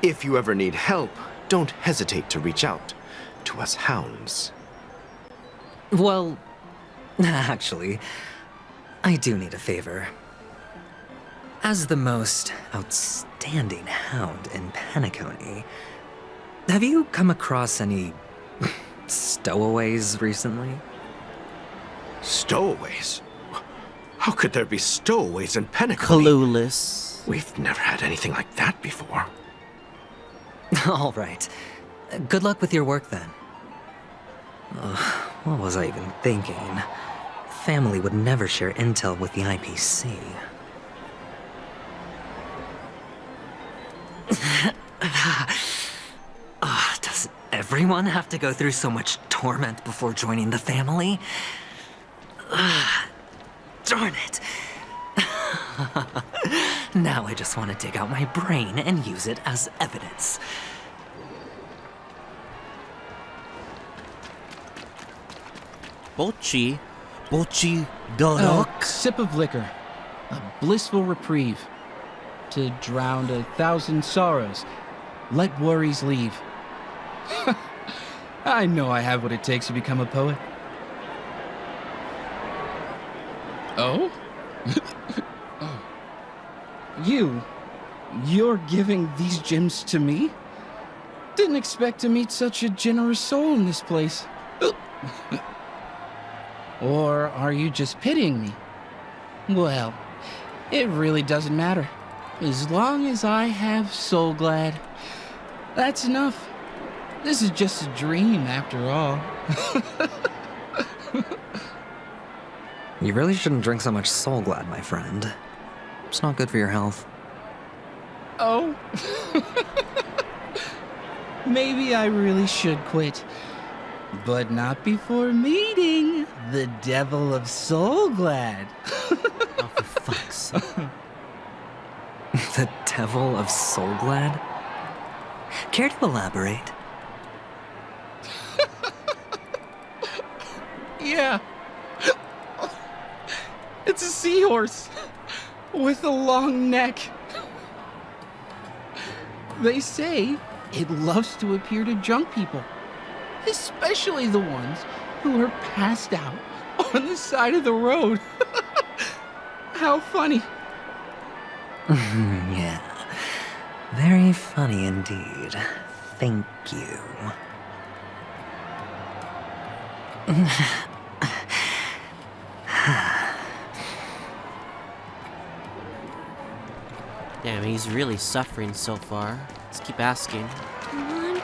If you ever need help, don't hesitate to reach out to us hounds. Well, actually, I do need a favor. As the most outstanding hound in Penacony, have you come across any stowaways recently? Stowaways? How could there be stowaways in Penacony? Clueless. We've never had anything like that before. All right. Good luck with your work, then. What was I even thinking? Family would never share intel with the IPC. Does everyone have to go through so much torment before joining the family? Darn it. Now I just want to dig out my brain and use it as evidence. Bochi Dorok. A sip of liquor. A blissful reprieve. To drown 1,000 sorrows. Let worries leave. I know I have what it takes to become a poet. Oh? Oh. You're giving these gems to me? Didn't expect to meet such a generous soul in this place. Or are you just pitying me? Well, it really doesn't matter. As long as I have Soul Glad, that's enough. This is just a dream after all. You really shouldn't drink so much Soul Glad, my friend. It's not good for your health. Oh. Maybe I really should quit. But not before meeting the Devil of Soul Glad. Oh, for fuck's sake. The Devil of Soul Glad? Care to elaborate? Yeah. It's a seahorse with a long neck. They say it loves to appear to drunk people, especially the ones who are passed out on the side of the road. How funny. Yeah. Very funny indeed. Thank you. Damn, he's really suffering so far. Let's keep asking. Come on.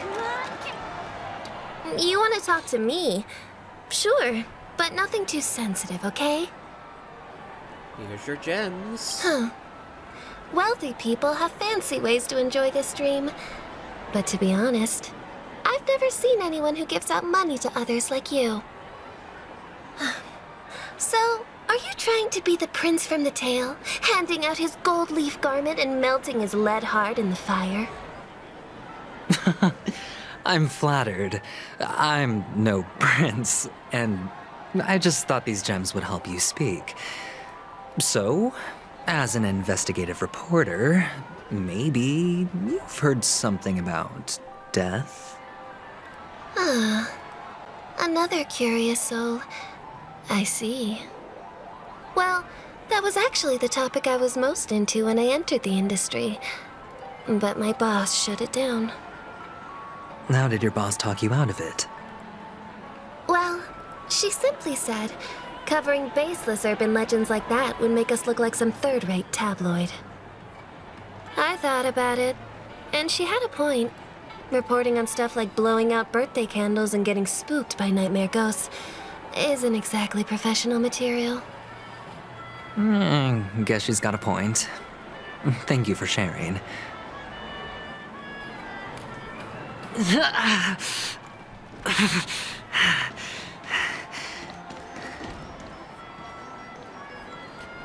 You want to talk to me? Sure, but nothing too sensitive, okay? Here's your gems. Huh. Wealthy people have fancy ways to enjoy this dream. But to be honest, I've never seen anyone who gives out money to others like you. So, are you trying to be the prince from the tale, handing out his gold leaf garment and melting his lead heart in the fire? I'm flattered. I'm no prince, and I just thought these gems would help you speak. So, as an investigative reporter, maybe you've heard something about death? Ah, another curious soul. I see. Well, that was actually the topic I was most into when I entered the industry. But my boss shut it down. How did your boss talk you out of it? Well, she simply said, covering baseless urban legends like that would make us look like some third-rate tabloid. I thought about it, and she had a point. Reporting on stuff like blowing out birthday candles and getting spooked by nightmare ghosts isn't exactly professional material. Guess she's got a point. Thank you for sharing.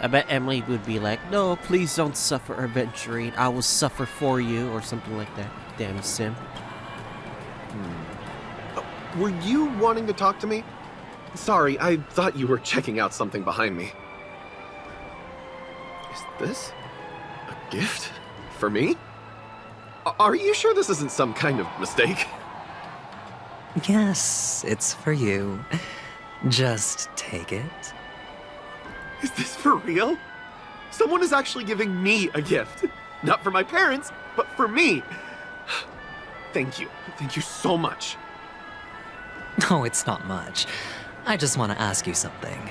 I bet Emily would be like, no, please don't suffer, Aventurine. I will suffer for you, or something like that. Damn sim. Were you wanting to talk to me? Sorry, I thought you were checking out something behind me. Is this a gift? For me? Are you sure this isn't some kind of mistake? Yes, it's for you. Just take it. Is this for real? Someone is actually giving me a gift. Not for my parents, but for me. Thank you. Thank you so much. No, it's not much. I just want to ask you something.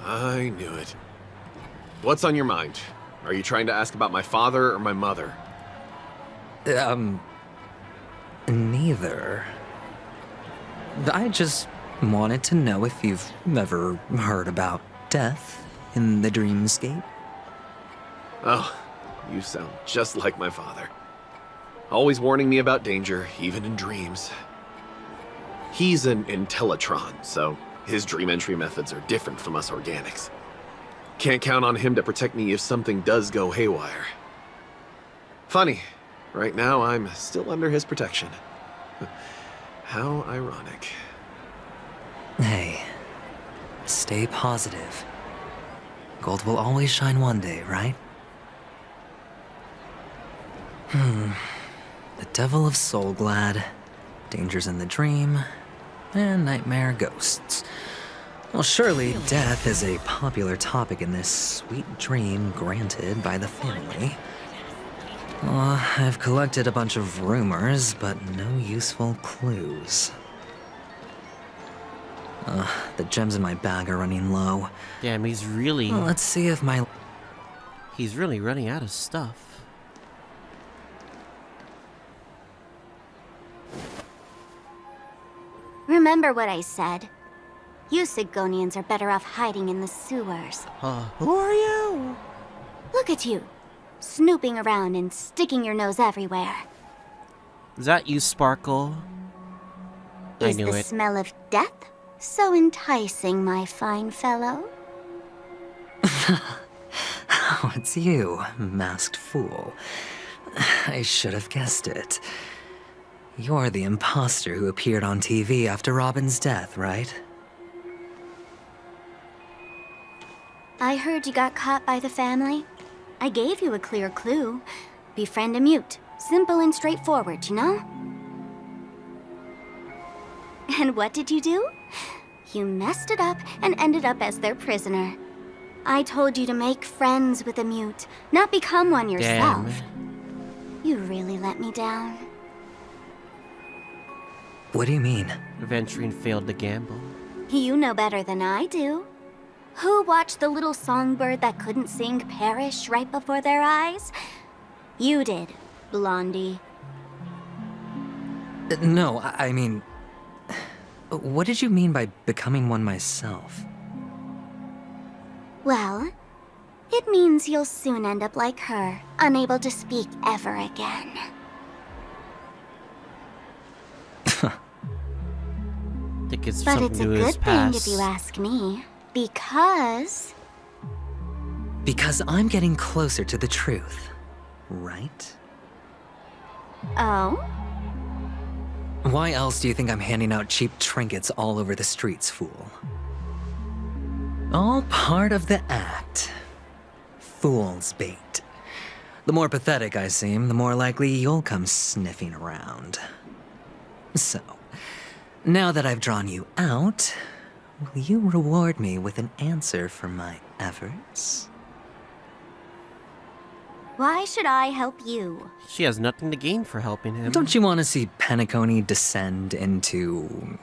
I knew it. What's on your mind? Are you trying to ask about my father or my mother? Neither. I just wanted to know if you've ever heard about death in the dreamscape. Oh, you sound just like my father. Always warning me about danger, even in dreams. He's an Intellitron, so his dream entry methods are different from us organics. Can't count on him to protect me if something does go haywire. Funny, right now I'm still under his protection. How ironic. Hey, stay positive. Gold will always shine one day, right? The Devil of Soulglad, Dangers in the Dream, and Nightmare Ghosts. Well, surely death is a popular topic in this sweet dream granted by the family. I've collected a bunch of rumors, but no useful clues. The gems in my bag are running low. Damn, he's really... Well, let's see if my... He's really running out of stuff. Remember what I said. You Sigonians are better off hiding in the sewers. Who are you? Look at you, snooping around and sticking your nose everywhere. Is that you, Sparkle? I Is knew the it. smell of death so enticing, my fine fellow? Oh, it's you, masked fool. I should have guessed it. You're the imposter who appeared on TV after Robin's death, right? I heard you got caught by the family. I gave you a clear clue. Befriend a mute. Simple and straightforward, you know? And what did you do? You messed it up and ended up as their prisoner. I told you to make friends with a mute, not become one yourself. Damn. You really let me down. What do you mean? Aventurine failed to gamble. You know better than I do. Who watched the little songbird that couldn't sing perish right before their eyes? You did, Blondie. No, I mean... What did you mean by becoming one myself? Well, it means you'll soon end up like her, unable to speak ever again. Think it's But something it's a to his good thing past. if you ask me, because... Because I'm getting closer to the truth, right? Oh? Why else do you think I'm handing out cheap trinkets all over the streets, fool? All part of the act. Fool's bait. The more pathetic I seem, the more likely you'll come sniffing around. So, now that I've drawn you out, will you reward me with an answer for my efforts? Why should I help you? She has nothing to gain for helping him. Don't you want to see Penacony descend into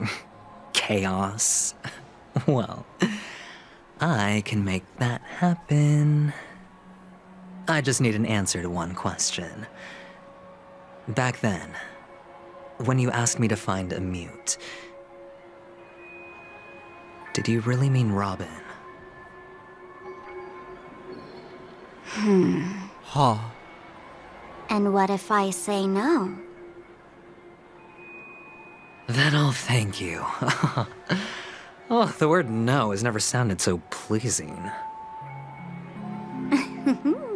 chaos? Well, I can make that happen. I just need an answer to one question. Back then, when you asked me to find a mute, did you really mean Robin? Huh. And what if I say no? Then I'll thank you. Oh, the word no has never sounded so pleasing.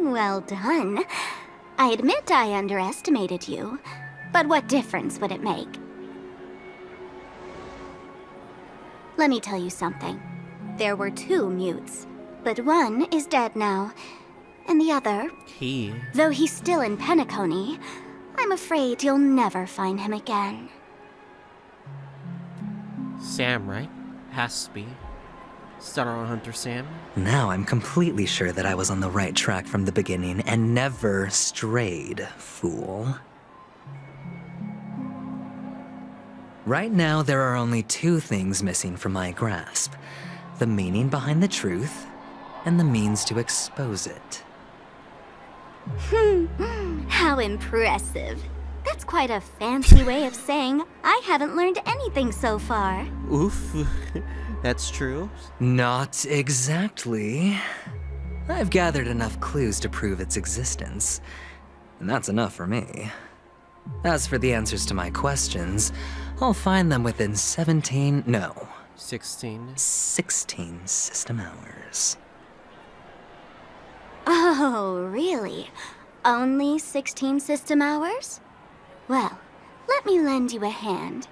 Well done. I admit I underestimated you, but what difference would it make? Let me tell you something. There were 2 mutes, but one is dead now, and the other, though he's still in Penacony, I'm afraid you'll never find him again. Sam, right? Has to be. Starter Hunter Sam. Now I'm completely sure that I was on the right track from the beginning and never strayed, fool. Right now, there are only 2 things missing from my grasp. The meaning behind the truth, and the means to expose it. How impressive. That's quite a fancy way of saying I haven't learned anything so far. Oof. That's true. Not exactly. I've gathered enough clues to prove its existence, and that's enough for me. As for the answers to my questions, I'll find them within 16 system hours. Oh, really? Only 16 system hours? Well, let me lend you a hand.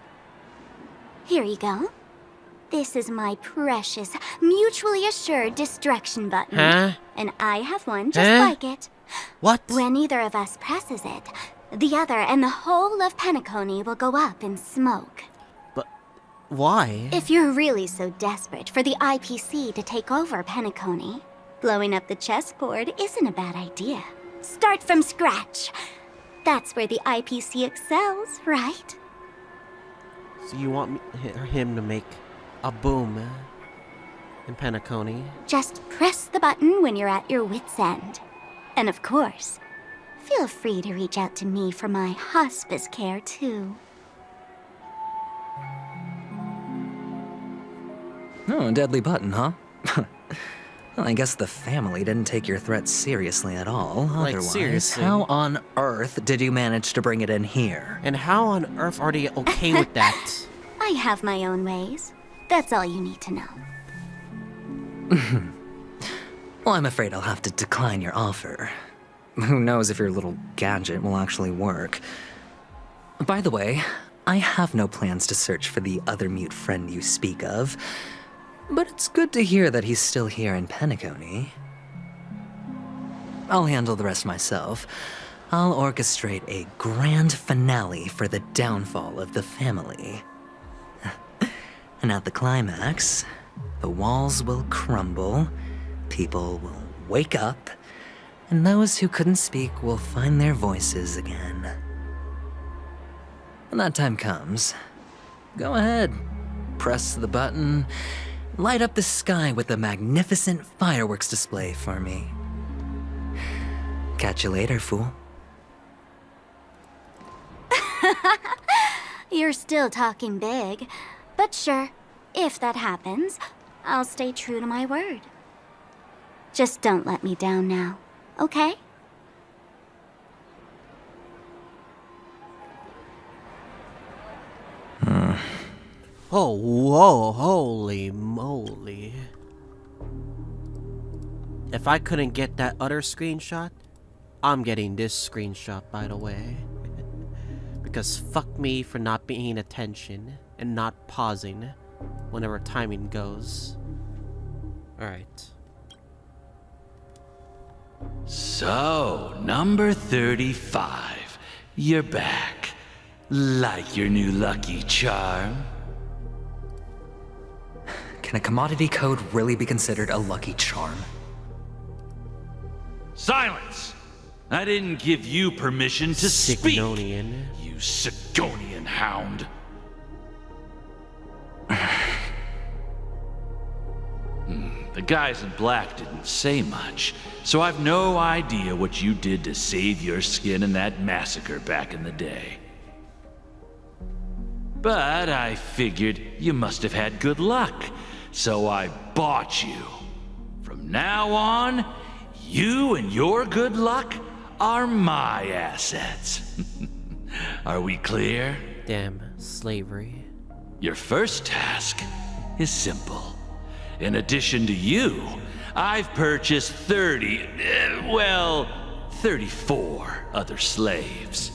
Here you go. This is my precious, mutually assured destruction button. Huh? And I have one just like it. What? When either of us presses it, the other and the whole of Penacony will go up in smoke. But why? If you're really so desperate for the IPC to take over Penacony, blowing up the chessboard isn't a bad idea. Start from scratch. That's where the IPC excels, right? So you want him to make a boom in Penacony? Just press the button when you're at your wit's end. And of course, feel free to reach out to me for my hospice care, too. Oh, a deadly button, huh? Well, I guess the family didn't take your threat seriously at all. Like, Otherwise, seriously? how on earth did you manage to bring it in here? And how on earth are they okay with that? I have my own ways. That's all you need to know. Well, I'm afraid I'll have to decline your offer. Who knows if your little gadget will actually work. By the way, I have no plans to search for the other mute friend you speak of, but it's good to hear that he's still here in Penacony. I'll handle the rest myself. I'll orchestrate a grand finale for the downfall of the family. And at the climax, the walls will crumble, people will wake up, and those who couldn't speak will find their voices again. When that time comes, go ahead, press the button, light up the sky with a magnificent fireworks display for me. Catch you later, fool. You're still talking big. But sure, if that happens, I'll stay true to my word. Just don't let me down now, okay? Oh, whoa, holy moly. If I couldn't get that other screenshot, I'm getting this screenshot, by the way. Because fuck me for not paying attention and not pausing whenever timing goes. Alright. So, number 35. You're back. Like your new lucky charm? Can a commodity code really be considered a lucky charm? Silence! I didn't give you permission to speak, you Sigonian hound. The guys in black didn't say much, so I've no idea what you did to save your skin in that massacre back in the day. But I figured you must have had good luck, so I bought you. From now on, you and your good luck are my assets. Are we clear? Damn, slavery. Your first task is simple. In addition to you, I've purchased 34 other slaves.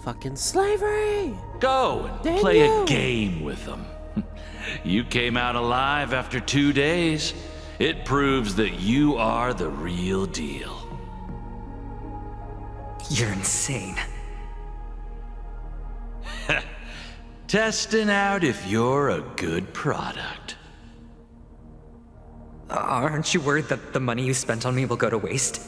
Fucking slavery! Go and play a game with them. You came out alive after 2 days. It proves that you are the real deal. You're insane. Testing out if you're a good product. Aren't you worried that the money you spent on me will go to waste?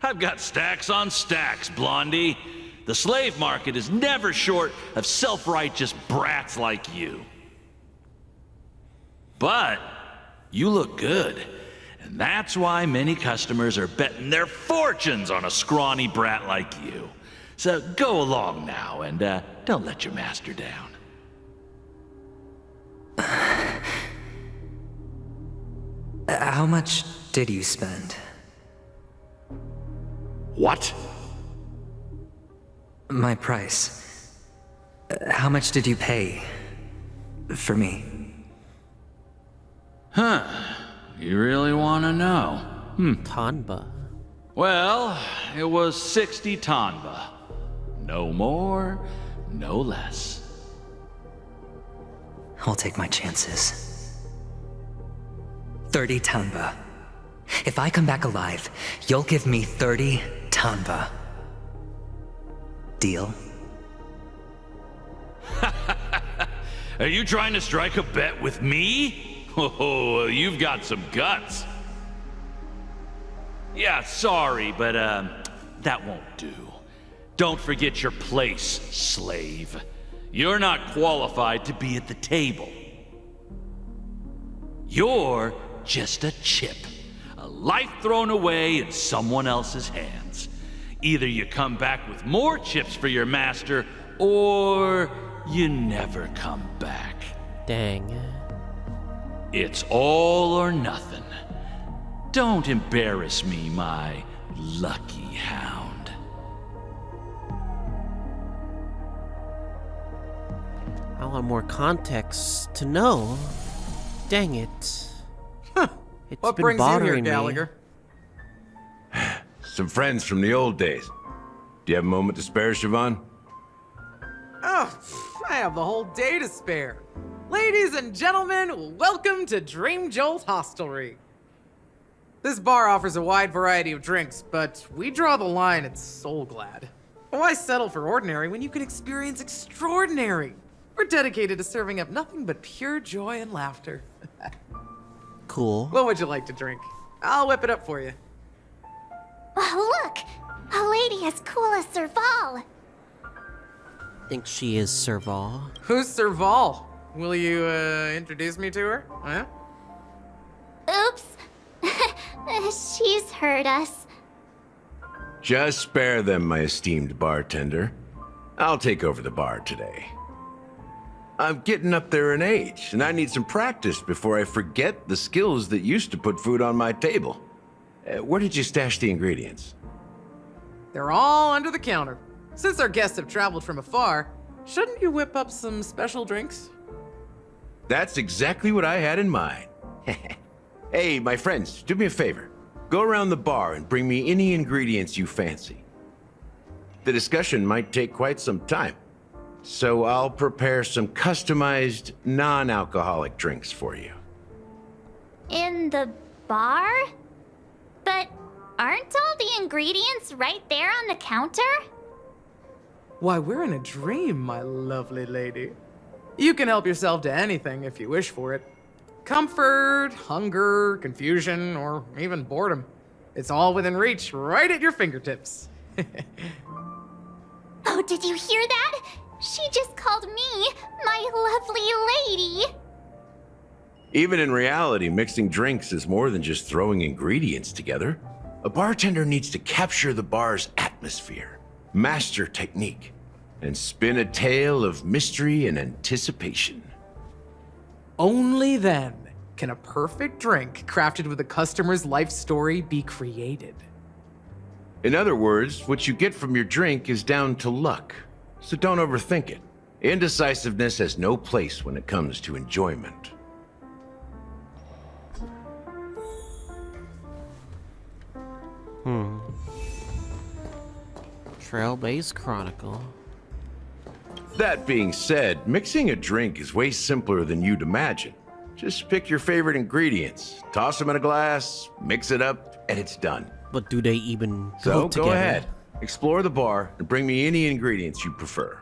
I've got stacks on stacks, Blondie. The slave market is never short of self-righteous brats like you. But you look good, and that's why many customers are betting their fortunes on a scrawny brat like you. So go along now, and don't let your master down. How much did you spend? What? My price. How much did you pay for me? Huh. You really want to know? Tanba. Well, it was 60 Tanba. No more, no less. I'll take my chances. 30 Tanba. If I come back alive, you'll give me 30 Tanba. Deal? Are you trying to strike a bet with me? Oh, you've got some guts. Yeah, sorry, but that won't do. Don't forget your place, slave. You're not qualified to be at the table. You're just a chip. A life thrown away in someone else's hands. Either you come back with more chips for your master, or you never come back. Dang. It's all or nothing. Don't embarrass me, my lucky hound. I want more context to know. Dang it. It's What been brings you here, bothering me. Gallagher? Some friends from the old days. Do you have a moment to spare, Siobhan? Oh, I have the whole day to spare. Ladies and gentlemen, welcome to Dream Jolt Hostelry. This bar offers a wide variety of drinks, but we draw the line at Soul Glad. Why settle for ordinary when you can experience extraordinary? We're dedicated to serving up nothing but pure joy and laughter. Cool. What would you like to drink? I'll whip it up for you. Oh, look! A lady as cool as Serval! Think she is Serval. Who's Serval? Will you, introduce me to her? Huh? Oops. She's heard us. Just spare them, my esteemed bartender. I'll take over the bar today. I'm getting up there in age, and I need some practice before I forget the skills that used to put food on my table. Where did you stash the ingredients? They're all under the counter. Since our guests have traveled from afar, shouldn't you whip up some special drinks? That's exactly what I had in mind. Hey, my friends, do me a favor. Go around the bar and bring me any ingredients you fancy. The discussion might take quite some time, so I'll prepare some customized, non-alcoholic drinks for you. In the bar? But aren't all the ingredients right there on the counter? Why, we're in a dream, my lovely lady. You can help yourself to anything if you wish for it. Comfort, hunger, confusion, or even boredom. It's all within reach, right at your fingertips. Oh, did you hear that? She just called me my lovely lady. Even in reality, mixing drinks is more than just throwing ingredients together. A bartender needs to capture the bar's atmosphere, master technique, and spin a tale of mystery and anticipation. Only then can a perfect drink crafted with a customer's life story be created. In other words, what you get from your drink is down to luck, so don't overthink it. Indecisiveness has no place when it comes to enjoyment. Trailblaze Chronicle. That being said, mixing a drink is way simpler than you'd imagine. Just pick your favorite ingredients, toss them in a glass, mix it up, and it's done. But do they even So go together? go ahead, explore the bar, and bring me any ingredients you prefer.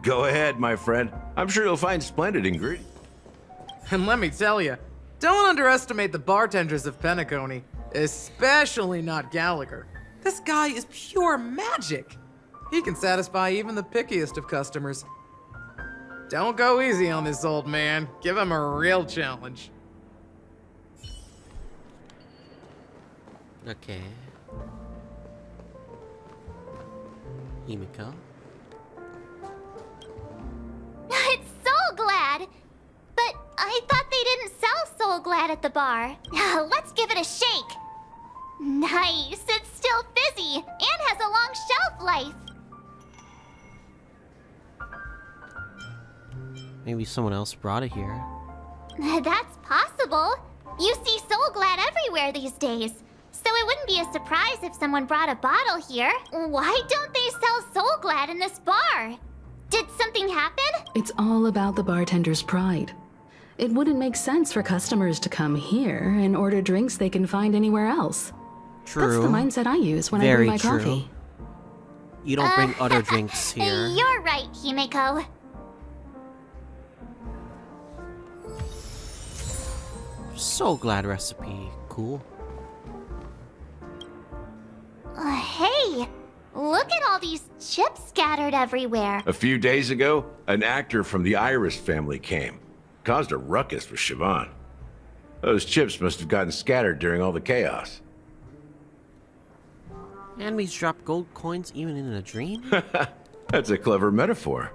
Go ahead, my friend. I'm sure you'll find splendid ingredients. And let me tell you, don't underestimate the bartenders of Penacony, especially not Gallagher. This guy is pure magic. He can satisfy even the pickiest of customers. Don't go easy on this old man. Give him a real challenge. Okay. Himiko. It's Soul Glad! But I thought they didn't sell Soul Glad at the bar. Let's give it a shake. Nice, it's still fizzy and has a long shelf life. Maybe someone else brought it here. That's possible. You see Soul Glad everywhere these days. So it wouldn't be a surprise if someone brought a bottle here. Why don't they sell Soul Glad in this bar? Did something happen? It's all about the bartender's pride. It wouldn't make sense for customers to come here and order drinks they can find anywhere else. True. That's the mindset I use when Very I bring my true. coffee. You don't bring other drinks here. You're right, Himiko. So glad recipe. Cool. Hey, look at all these chips scattered everywhere. A few days ago, an actor from the Iris family came. Caused a ruckus with Siobhan. Those chips must have gotten scattered during all the chaos. Enemies drop gold coins even in a dream? That's a clever metaphor.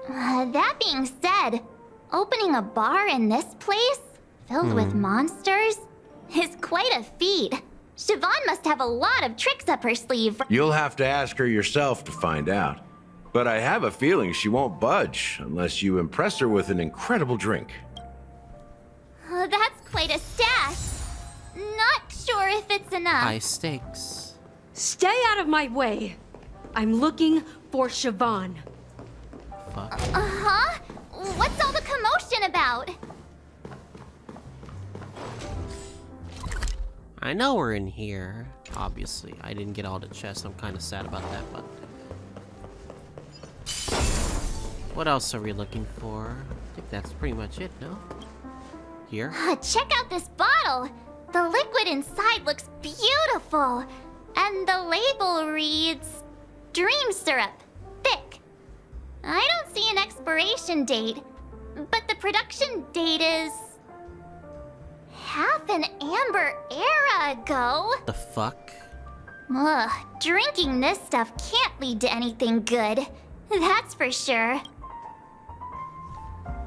That being said, opening a bar in this place, filled with monsters, is quite a feat. Siobhan must have a lot of tricks up her sleeve. You'll have to ask her yourself to find out. But I have a feeling she won't budge unless you impress her with an incredible drink. That's quite a stash. Not sure if it's enough. High stakes. Stay out of my way. I'm looking for Siobhan. Fuck. Uh-huh? What's all the commotion about? I know we're in here. Obviously, I didn't get all the chests. I'm kind of sad about that, but... What else are we looking for? I think that's pretty much it, no? Here? Check out this bottle. The liquid inside looks beautiful. And the label reads... Dream syrup. Thick. I don't see an expiration date. But the production date is... half an amber era ago. The fuck? Ugh, drinking this stuff can't lead to anything good. That's for sure.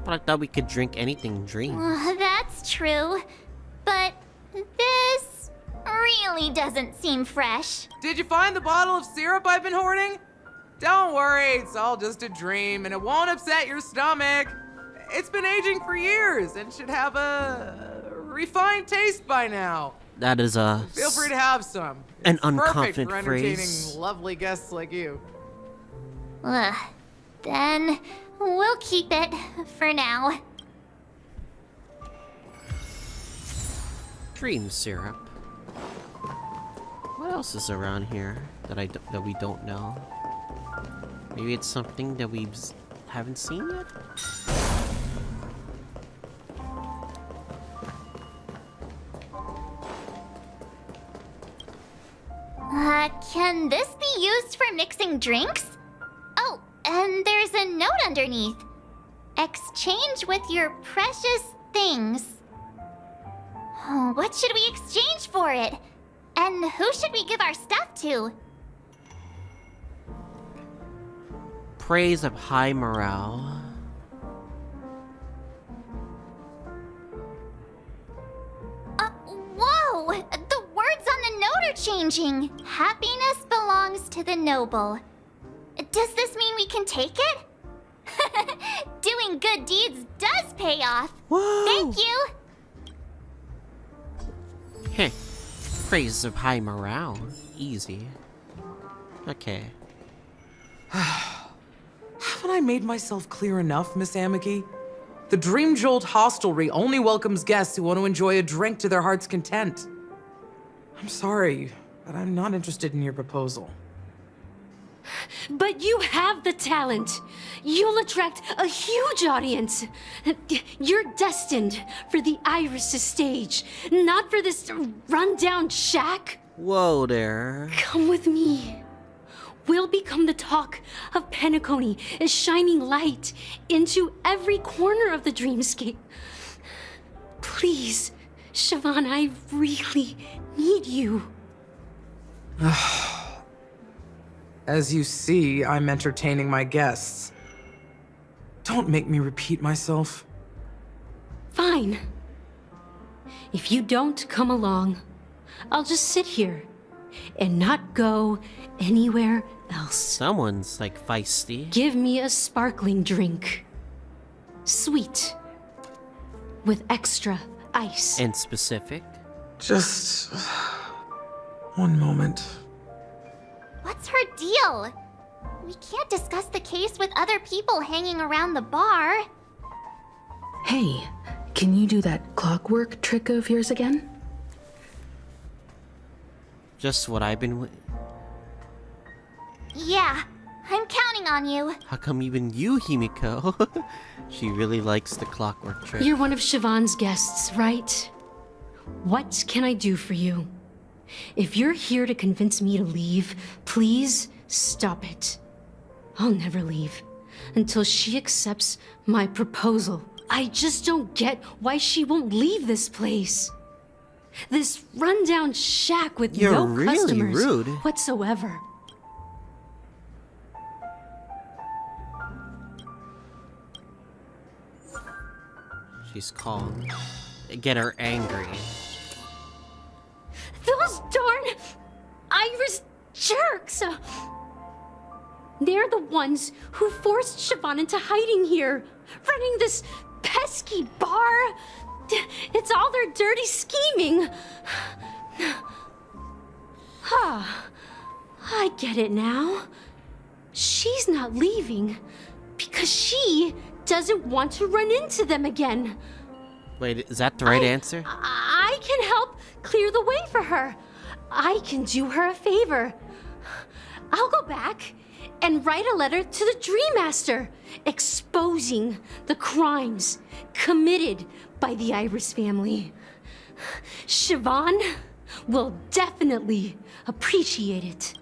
But I thought we could drink anything dream. That's true. But this really doesn't seem fresh. Did you find the bottle of syrup I've been hoarding? Don't worry, it's all just a dream and it won't upset your stomach. It's been aging for years and should have a refined taste by now. That is a... Feel free to have some. An It's perfect unconfident for entertaining phrase. lovely guests like you. Ugh. Then we'll keep it for now. Dream syrup. What else is around here that we don't know? Maybe it's something that we haven't seen yet? Can this be used for mixing drinks? Oh, and there's a note underneath. Exchange with your precious things. Oh, what should we exchange for it? And who should we give our stuff to? Praise of high morale. Whoa! The words on the note are changing. Happiness belongs to the noble. Does this mean we can take it? Doing good deeds does pay off. Whoa. Thank you. Heh. Praise of high morale. Easy. Okay. Haven't I made myself clear enough, Miss Amiki? The Dream Jolt hostelry only welcomes guests who want to enjoy a drink to their heart's content. I'm sorry, but I'm not interested in your proposal. But you have the talent. You'll attract a huge audience. You're destined for the Iris' stage, not for this rundown shack. Whoa there. Come with me. We'll become the talk of Penacony, as shining light into every corner of the dreamscape. Please, Siobhan, I really need you. As you see, I'm entertaining my guests. Don't make me repeat myself. Fine. If you don't come along, I'll just sit here and not go anywhere else. Someone's like feisty. Give me a sparkling drink. Sweet. With extra ice. And specific? Just one moment. What's her deal? We can't discuss the case with other people hanging around the bar. Hey, can you do that clockwork trick of yours again? Just what I've been... Yeah, I'm counting on you. How come even you, Himiko? She really likes the clockwork trick. You're one of Siobhan's guests, right? What can I do for you? If you're here to convince me to leave, please stop it. I'll never leave until she accepts my proposal. I just don't get why she won't leave this place. This rundown shack with You're no really customers rude. whatsoever. She's calm. Get her angry. Those darn Iris jerks! They're the ones who forced Siobhan into hiding here, running this pesky bar. It's all their dirty scheming. I get it now. She's not leaving because she doesn't want to run into them again. Wait, is that the right answer? I can help clear the way for her. I can do her a favor. I'll go back and write a letter to the Dream Master exposing the crimes committed by the Iris family. Siobhan will definitely appreciate it.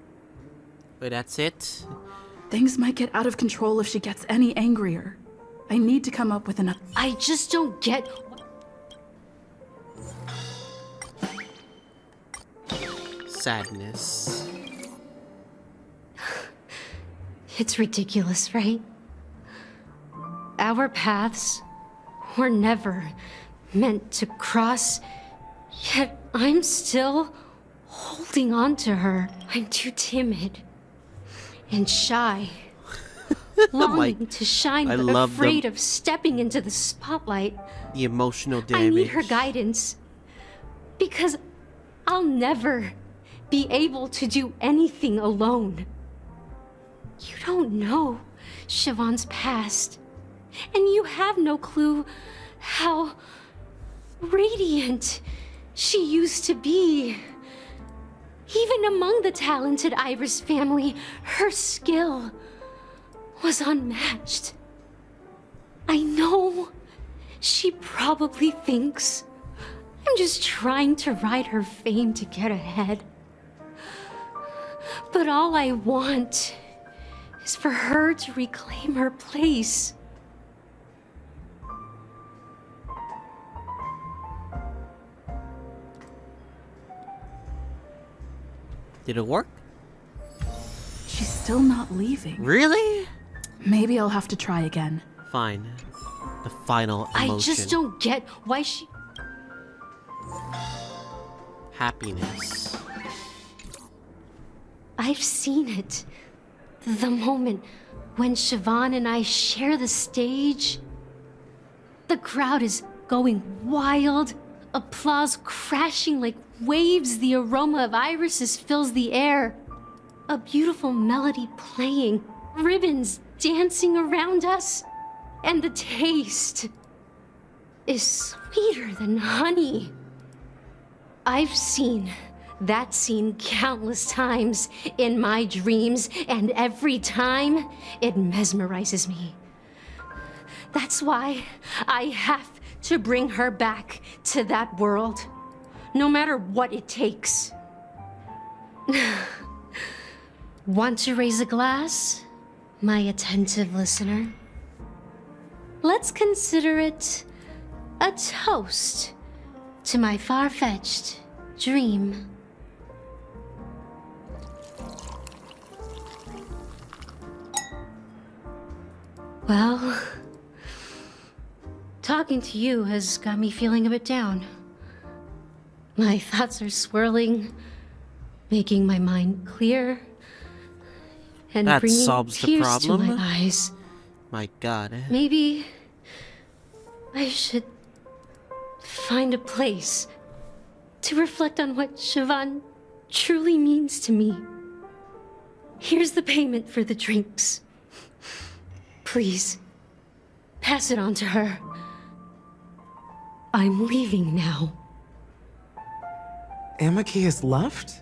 Wait, that's it? Things might get out of control if she gets any angrier. I need to come up with enough. I just don't get... Sadness. It's ridiculous, right? Our paths were never meant to cross, yet I'm still holding on to her. I'm too timid and shy, longing to shine, I but love afraid of stepping into the spotlight. The emotional damage. I need her guidance, because I'll never be able to do anything alone. You don't know Siobhan's past, and you have no clue how radiant she used to be. Even among the talented Iris family, her skill was unmatched. I know she probably thinks I'm just trying to ride her fame to get ahead. But all I want is for her to reclaim her place. Did it work? She's still not leaving. Really? Maybe I'll have to try again. Fine. The final emotion. I just don't get why she... Happiness. I've seen it. The moment when Siobhan and I share the stage. The crowd is going wild. Applause crashing like waves. The aroma of irises fills the air. A beautiful melody playing. Ribbons dancing around us. And the taste is sweeter than honey. I've seen that scene countless times in my dreams, and every time it mesmerizes me. That's why I have to bring her back to that world, no matter what it takes. Want to raise a glass, my attentive listener? Let's consider it a toast to my far-fetched dream. Well, talking to you has got me feeling a bit down. My thoughts are swirling, making my mind clear, and That bringing solves the tears to problem? my eyes. My god. Maybe I should find a place to reflect on what Siobhan truly means to me. Here's the payment for the drinks. Please, pass it on to her. I'm leaving now. Amaki has left?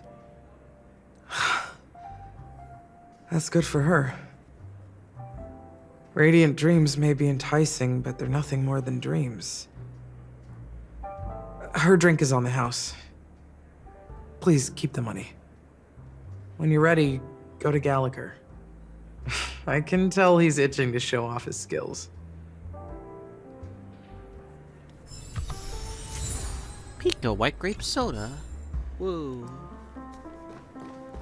That's good for her. Radiant dreams may be enticing, but they're nothing more than dreams. Her drink is on the house. Please keep the money. When you're ready, go to Gallagher. I can tell he's itching to show off his skills. Pico white grape soda. Woo.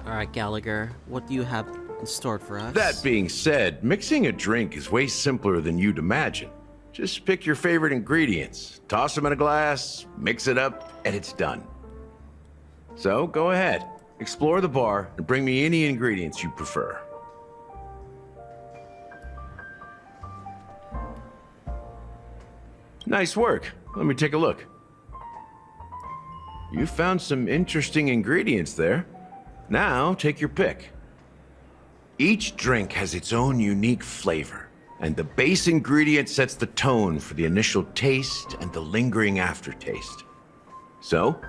Alright, Gallagher, what do you have in store for us? That being said, mixing a drink is way simpler than you'd imagine. Just pick your favorite ingredients, toss them in a glass, mix it up, and it's done. So go ahead, explore the bar, and bring me any ingredients you prefer. Nice work. Let me take a look. You found some interesting ingredients there. Now, take your pick. Each drink has its own unique flavor, and the base ingredient sets the tone for the initial taste and the lingering aftertaste. So,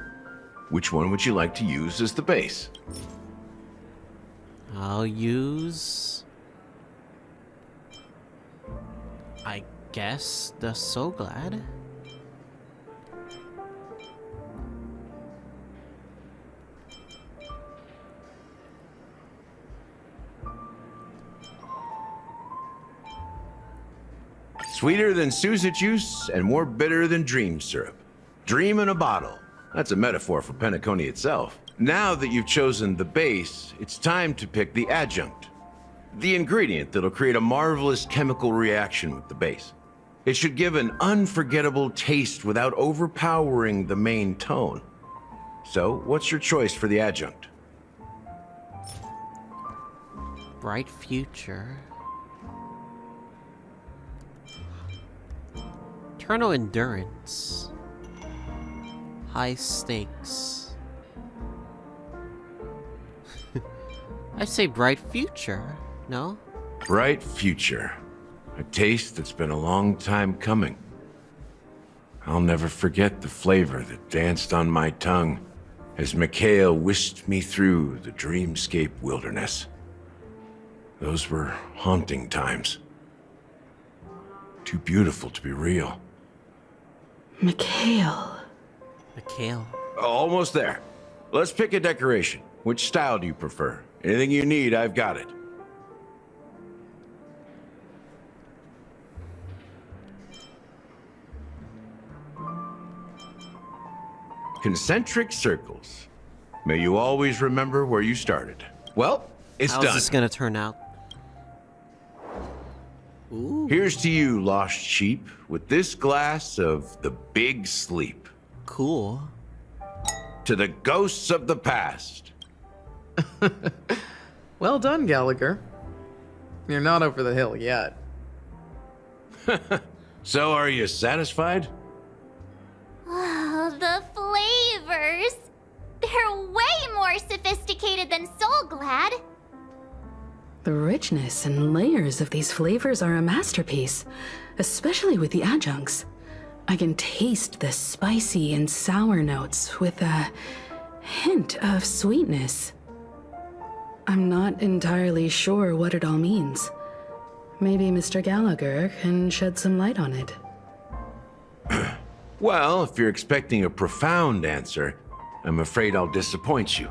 which one would you like to use as the base? I'll use... I guess the So Glad. Sweeter than Sousa juice and more bitter than dream syrup. Dream in a bottle. That's a metaphor for Penacony itself. Now that you've chosen the base, it's time to pick the adjunct. The ingredient that'll create a marvelous chemical reaction with the base. It should give an unforgettable taste without overpowering the main tone. So, what's your choice for the adjunct? Bright future. Eternal endurance. High stakes. I say bright future, no? Bright future. A taste that's been a long time coming. I'll never forget the flavor that danced on my tongue as Mikhail whisked me through the dreamscape wilderness. Those were haunting times. Too beautiful to be real. Mikhail. Mikhail. Almost there. Let's pick a decoration. Which style do you prefer? Anything you need, I've got it. Concentric circles. May you always remember where you started. Well, it's done. How's this gonna turn out? Ooh. Here's to you, lost sheep, with this glass of the big sleep. Cool. To the ghosts of the past. Well done, Gallagher. You're not over the hill yet. So, are you satisfied? Oh, the flavors! They're way more sophisticated than Soulglad. The richness and layers of these flavors are a masterpiece, especially with the adjuncts. I can taste the spicy and sour notes with a hint of sweetness. I'm not entirely sure what it all means. Maybe Mr. Gallagher can shed some light on it. Well, if you're expecting a profound answer, I'm afraid I'll disappoint you.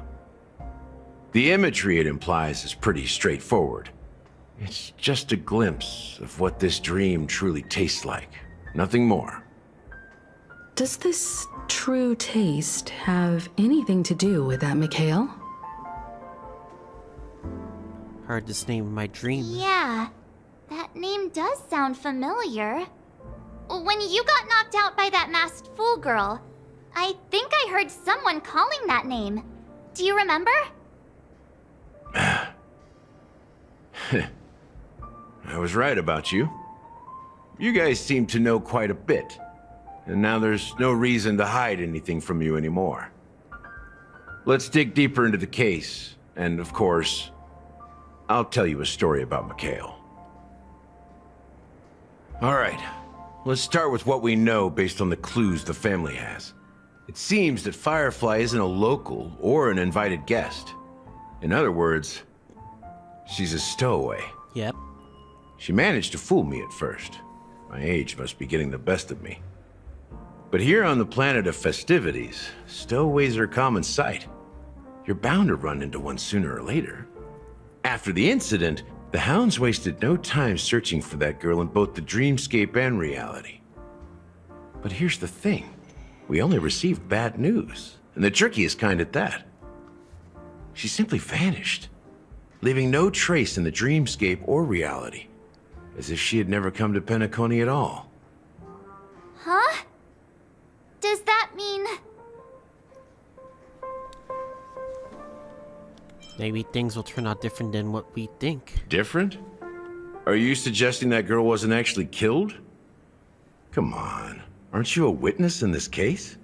The imagery it implies is pretty straightforward. It's just a glimpse of what this dream truly tastes like. Nothing more. Does this true taste have anything to do with that Mikhail? Heard this name in my dream. Yeah, that name does sound familiar. When you got knocked out by that masked fool girl, I think I heard someone calling that name. Do you remember? I was right about you. You guys seem to know quite a bit, and now there's no reason to hide anything from you anymore. Let's dig deeper into the case, and of course, I'll tell you a story about Mikhail. All right, let's start with what we know based on the clues the family has. It seems that Firefly isn't a local or an invited guest. In other words, she's a stowaway. Yep. She managed to fool me at first. My age must be getting the best of me. But here on the planet of festivities, stowaways are a common sight. You're bound to run into one sooner or later. After the incident, the hounds wasted no time searching for that girl in both the dreamscape and reality. But here's the thing. We only received bad news, and the trickiest kind at that. She simply vanished, leaving no trace in the dreamscape or reality, as if she had never come to Penacony at all. Huh? Does that mean... Maybe things will turn out different than what we think. Different? Are you suggesting that girl wasn't actually killed? Come on, aren't you a witness in this case?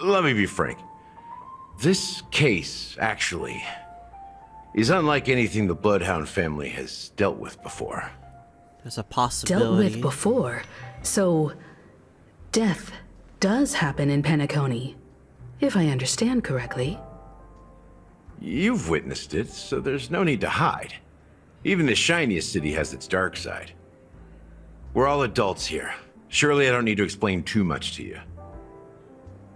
Let me be frank. This case, actually, is unlike anything the Bloodhound family has dealt with before. There's a possibility. Dealt with before? So, death does happen in Penacony, if I understand correctly. You've witnessed it, so there's no need to hide. Even the shiniest city has its dark side. We're all adults here. Surely I don't need to explain too much to you.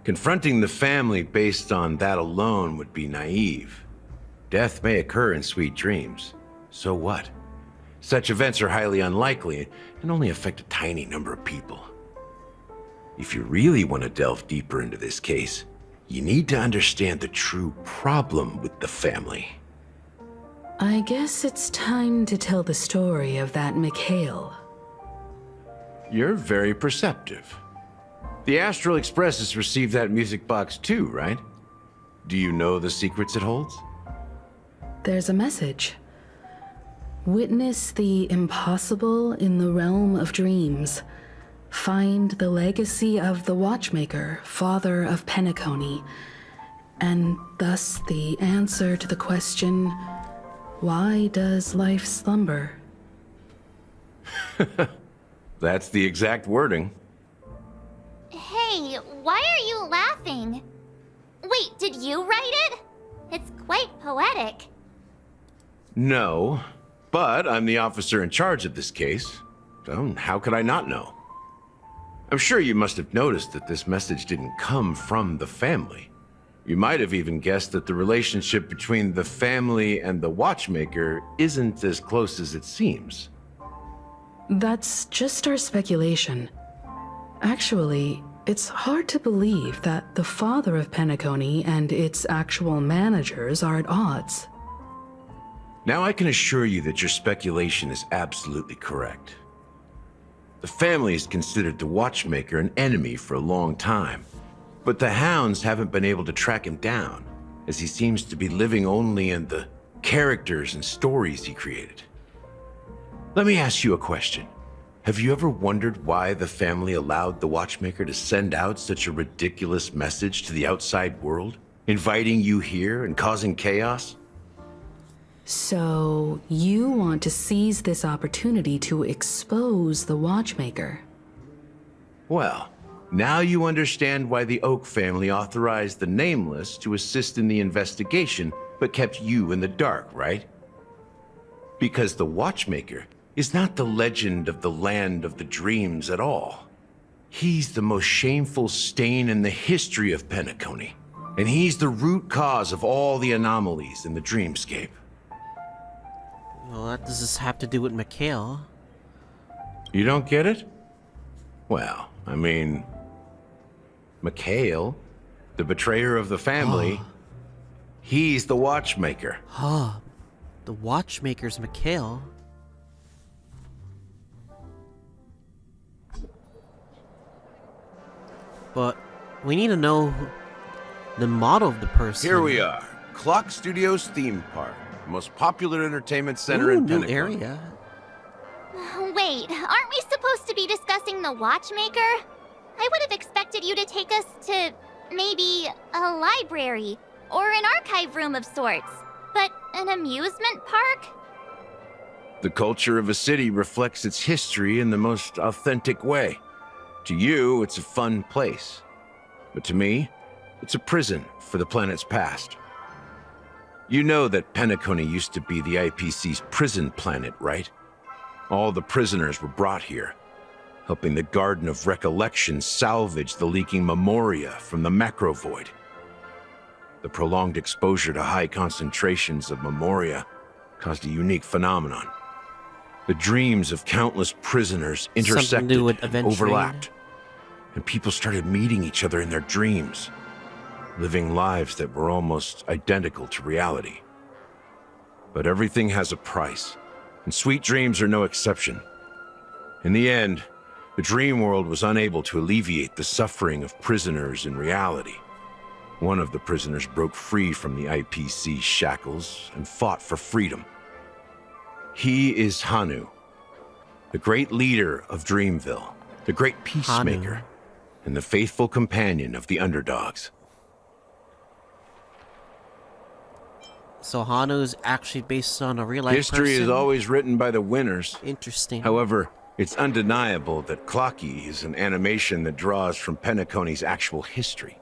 Confronting the family based on that alone would be naive. Death may occur in sweet dreams. So what? Such events are highly unlikely and only affect a tiny number of people. If you really want to delve deeper into this case, you need to understand the true problem with the family. I guess it's time to tell the story of that Mikhail. You're very perceptive. The Astral Express has received that music box too, right? Do you know the secrets it holds? There's a message. Witness the impossible in the realm of dreams. Find the legacy of the Watchmaker, father of Penacony, and thus the answer to the question, why does life slumber? That's the exact wording. Why are you laughing? Wait, did you write it? It's quite poetic. No, but I'm the officer in charge of this case, so how could I not know? I'm sure you must have noticed that this message didn't come from the family. You might have even guessed that the relationship between the family and the watchmaker isn't as close as it seems. That's just our speculation. Actually, it's hard to believe that the father of Penacony and its actual managers are at odds. Now I can assure you that your speculation is absolutely correct. The family has considered the watchmaker an enemy for a long time, but the hounds haven't been able to track him down, as he seems to be living only in the characters and stories he created. Let me ask you a question. Have you ever wondered why the family allowed the watchmaker to send out such a ridiculous message to the outside world, inviting you here and causing chaos? So, you want to seize this opportunity to expose the watchmaker? Well, now you understand why the Oak family authorized the Nameless to assist in the investigation, but kept you in the dark, right? Because the watchmaker is not the legend of the land of the dreams at all. He's the most shameful stain in the history of Penacony, and he's the root cause of all the anomalies in the dreamscape. Well, what does this have to do with Mikhail? You don't get it? Well, I mean, Mikhail, the betrayer of the family, he's the watchmaker. Huh. The watchmaker's Mikhail. But we need to know the model of the person. Here we are, Clock Studios theme park, the most popular entertainment center in new Penacony. area. Wait, aren't we supposed to be discussing the watchmaker? I would have expected you to take us to maybe a library or an archive room of sorts. But an amusement park? The culture of a city reflects its history in the most authentic way. To you, it's a fun place. But to me, it's a prison for the planet's past. You know that Penacony used to be the IPC's prison planet, right? All the prisoners were brought here, helping the Garden of Recollection salvage the leaking memoria from the macro void. The prolonged exposure to high concentrations of memoria caused a unique phenomenon. The dreams of countless prisoners intersected and overlapped, and people started meeting each other in their dreams, living lives that were almost identical to reality. But everything has a price, and sweet dreams are no exception. In the end, the dream world was unable to alleviate the suffering of prisoners in reality. One of the prisoners broke free from the IPC shackles and fought for freedom. He is Hanu, the great leader of Dreamville, the great peacemaker, and the faithful companion of the underdogs. So Hanu is actually based on a real-life person? History is always written by the winners. Interesting. However, it's undeniable that Clocky is an animation that draws from Penacony's actual history.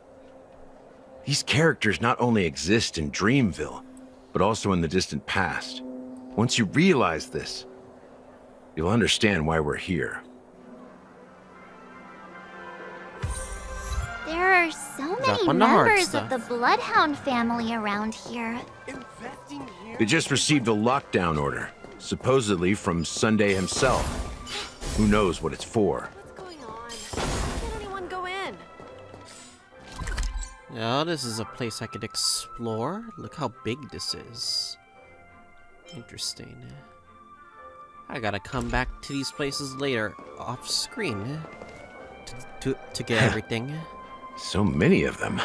These characters not only exist in Dreamville, but also in the distant past. Once you realize this, you'll understand why we're here. There are so many members of the Bloodhound family around here. They just received a lockdown order, supposedly from Sunday himself. Who knows what it's for? Yeah, this is a place I could explore. Look how big this is. Interesting. I gotta come back to these places later, off screen, to get everything. So many of them.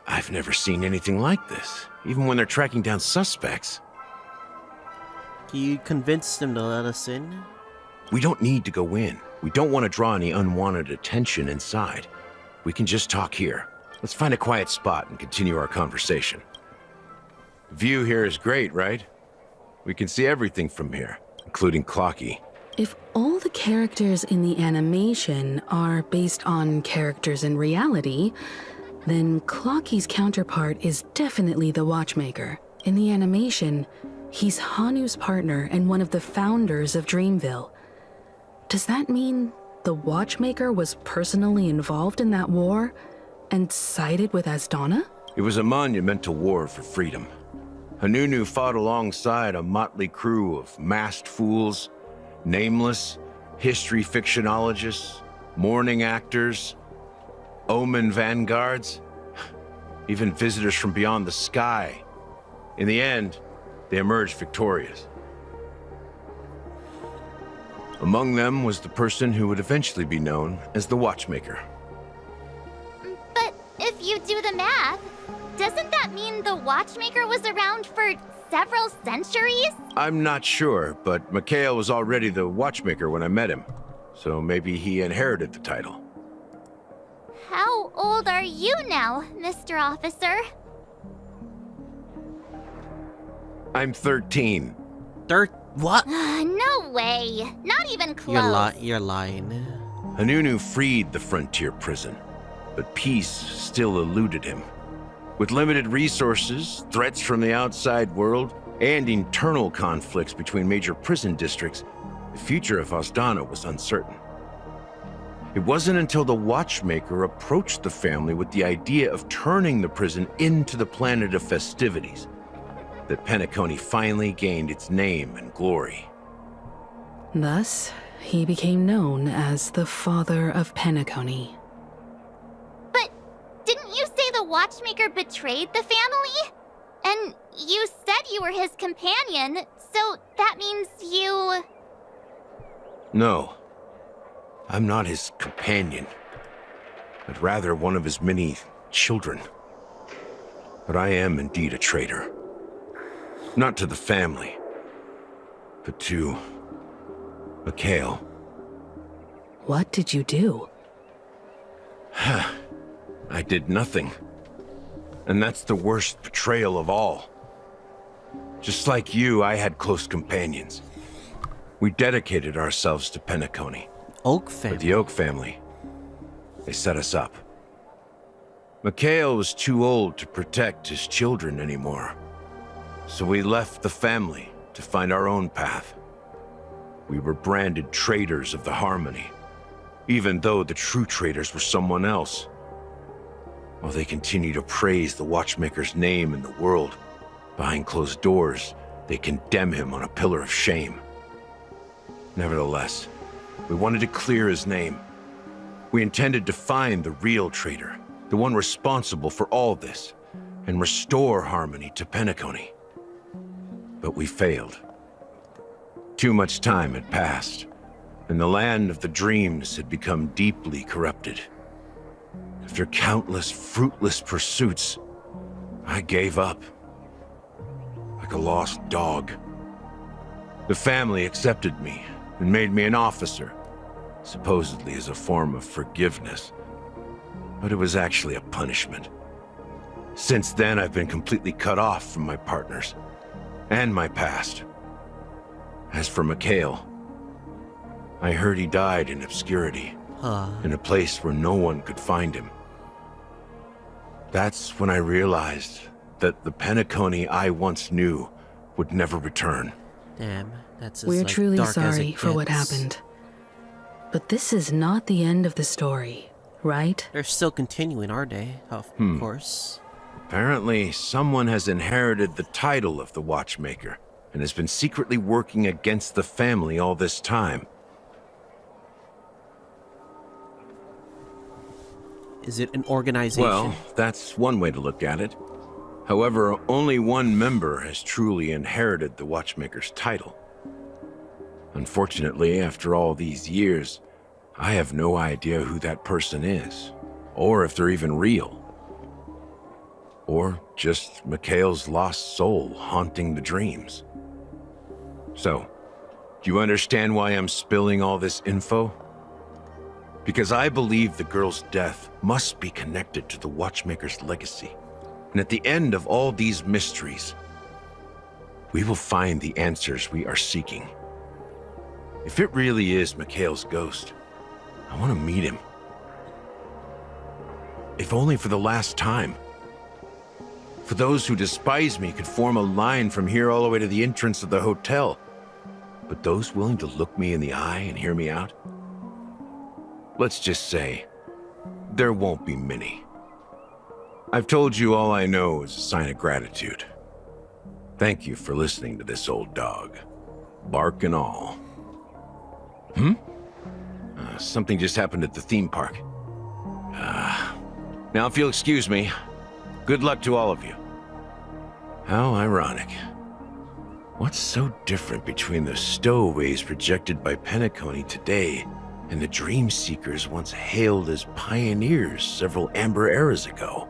I've never seen anything like this, even when they're tracking down suspects. Can you convince them to let us in? We don't need to go in. We don't want to draw any unwanted attention inside. We can just talk here. Let's find a quiet spot and continue our conversation. The view here is great, right? We can see everything from here, including Clocky. If all the characters in the animation are based on characters in reality, then Clocky's counterpart is definitely the Watchmaker. In the animation, he's Hanu's partner and one of the founders of Dreamville. Does that mean the Watchmaker was personally involved in that war and sided with Asdana? It was a monumental war for freedom. Hanunu fought alongside a motley crew of masked fools, nameless, history fictionologists, mourning actors, omen vanguards, even visitors from beyond the sky. In the end, they emerged victorious. Among them was the person who would eventually be known as the Watchmaker. But if you do the math, doesn't that mean the Watchmaker was around for several centuries? I'm not sure, but Mikhail was already the Watchmaker when I met him, so maybe he inherited the title. How old are you now, Mr. Officer? I'm 13. What? No way. Not even close. You're lying. Hanunu freed the frontier prison, but peace still eluded him. With limited resources, threats from the outside world, and internal conflicts between major prison districts, the future of Asdana was uncertain. It wasn't until the Watchmaker approached the family with the idea of turning the prison into the planet of festivities that Penacony finally gained its name and glory. Thus, he became known as the Father of Penacony. But didn't you say the Watchmaker betrayed the family? And you said you were his companion, so that means you... No, I'm not his companion, but rather one of his many children. But I am indeed a traitor. Not to the family, but to Mikhail. What did you do? I did nothing. And that's the worst betrayal of all. Just like you, I had close companions. We dedicated ourselves to Penacony. Oak family. But the Oak family, they set us up. Mikhail was too old to protect his children anymore. So we left the family to find our own path. We were branded traitors of the Harmony, even though the true traitors were someone else. While they continue to praise the Watchmaker's name in the world, behind closed doors, they condemn him on a pillar of shame. Nevertheless, we wanted to clear his name. We intended to find the real traitor, the one responsible for all this, and restore harmony to Penacony. But we failed. Too much time had passed, and the land of the dreams had become deeply corrupted. After countless fruitless pursuits, I gave up. Like a lost dog. The family accepted me and made me an officer, supposedly as a form of forgiveness. But it was actually a punishment. Since then, I've been completely cut off from my partners and my past. As for Mikhail, I heard he died in obscurity, in a place where no one could find him. That's when I realized that the Penacony I once knew would never return. Damn, that's as, We're like, truly dark as sorry it for what gets. happened. But this is not the end of the story, right? They're still continuing, are they? Of course. Apparently, someone has inherited the title of the Watchmaker and has been secretly working against the family all this time. Is it an organization? Well, that's one way to look at it. However, only one member has truly inherited the Watchmaker's title. Unfortunately, after all these years, I have no idea who that person is, or if they're even real. Or just Mikhail's lost soul haunting the dreams. So, do you understand why I'm spilling all this info? Because I believe the girl's death must be connected to the Watchmaker's legacy. And at the end of all these mysteries, we will find the answers we are seeking. If it really is Mikhail's ghost, I want to meet him. If only for the last time. For those who despise me could form a line from here all the way to the entrance of the hotel. But those willing to look me in the eye and hear me out? Let's just say, there won't be many. I've told you all I know is a sign of gratitude. Thank you for listening to this old dog. Bark and all. Something just happened at the theme park. Now if you'll excuse me, good luck to all of you. How ironic. What's so different between the stowaways projected by Penacony today and the dream seekers once hailed as pioneers several amber eras ago?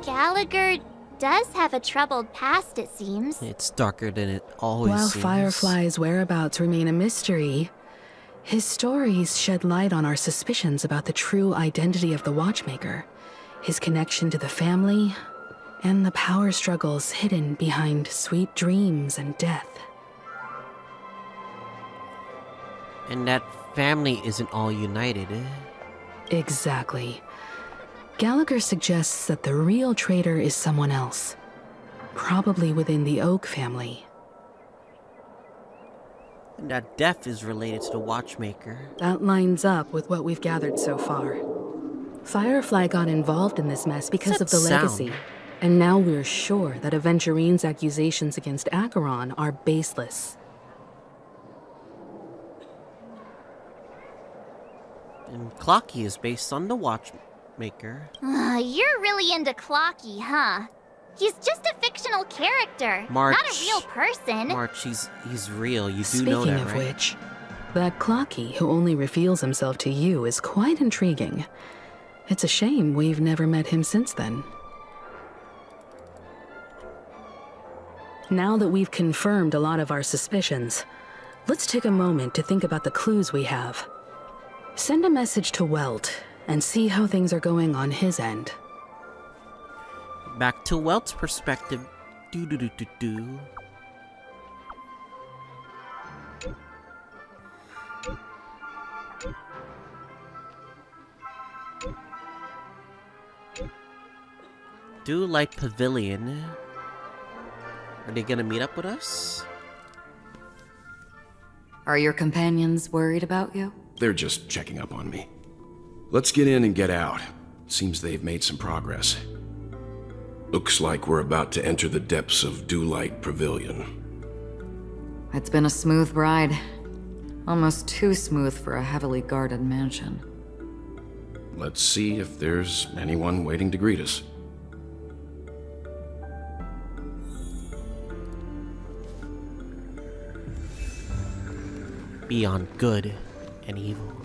Gallagher does have a troubled past, it seems. It's darker than it always While seems. Firefly's whereabouts remain a mystery, his stories shed light on our suspicions about the true identity of the Watchmaker, his connection to the family, and the power struggles hidden behind sweet dreams and death. And that family isn't all united, eh? Exactly. Gallagher suggests that the real traitor is someone else, probably within the Oak family. And that death is related to the Watchmaker. That lines up with what we've gathered so far. Firefly got involved in this mess because of the legacy, and now we're sure that Aventurine's accusations against Acheron are baseless. And Clocky is based on the Watchmaker. You're really into Clocky, huh? He's just a fictional character, March. not a real person. March, he's real. You do know that, right? Speaking of which, that Clocky who only reveals himself to you is quite intriguing. It's a shame we've never met him since then. Now that we've confirmed a lot of our suspicions, let's take a moment to think about the clues we have. Send a message to Welt and see how things are going on his end. Back to Welt's perspective. Do. Do Light Pavilion. Are they gonna meet up with us? Are your companions worried about you? They're just checking up on me. Let's get in and get out. Seems they've made some progress. Looks like we're about to enter the depths of Dewlight Pavilion. It's been a smooth ride. Almost too smooth for a heavily guarded mansion. Let's see if there's anyone waiting to greet us. Beyond good and evil.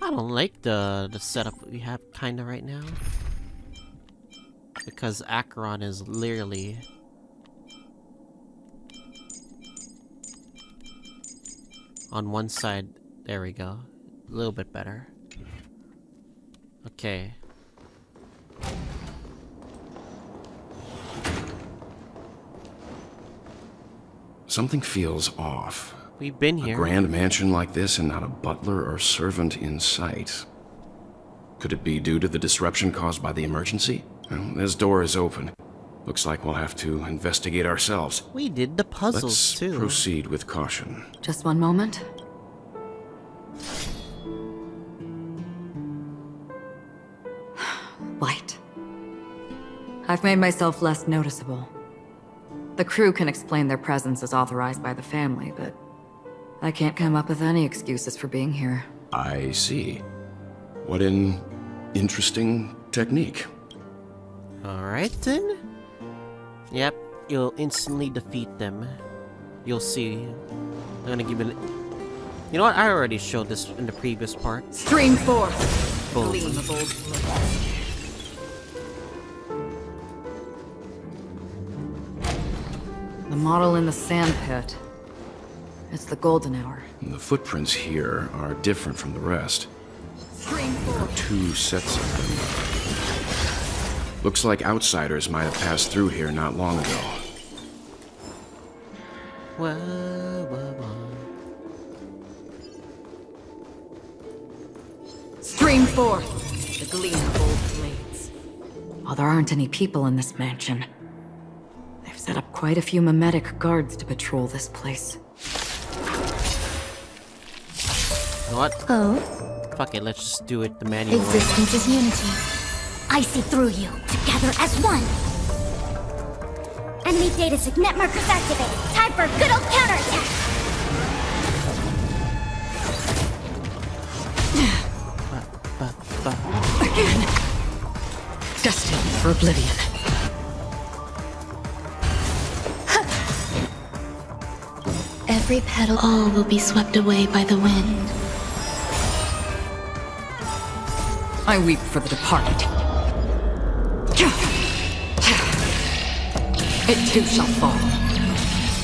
I don't like the setup we have kinda right now. Because Acheron is literally on one side. There we go. A little bit better. Okay. Something feels off. We've been here. A grand mansion like this and not a butler or servant in sight. Could it be due to the disruption caused by the emergency? Well, this door is open. Looks like we'll have to investigate ourselves. We did the puzzles Let's too. proceed with caution. Just one moment. Light. I've made myself less noticeable. The crew can explain their presence as authorized by the family, but I can't come up with any excuses for being here. I see. What an interesting technique. Alright then. Yep, you'll instantly defeat them. You'll see. I'm gonna give it. You know what? I already showed this in the previous part. Stream forth! Boom. Gleam of old blood. The model in the sand pit. It's the golden hour. The footprints here are different from the rest. Stream There are forth! two sets of them. Looks like outsiders might have passed through here not long ago. Stream forth the gleam of old blades. While there aren't any people in this mansion, they've set up quite a few mimetic guards to patrol this place. What? Oh? Fuck it, let's just do it the manual way. Existence is unity. I see through you, together as one. Enemy data signet markers activated. Time for a good old counterattack. Again. Destined for oblivion. Every petal. All will be swept away by the wind. I weep for the departed. It too shall fall.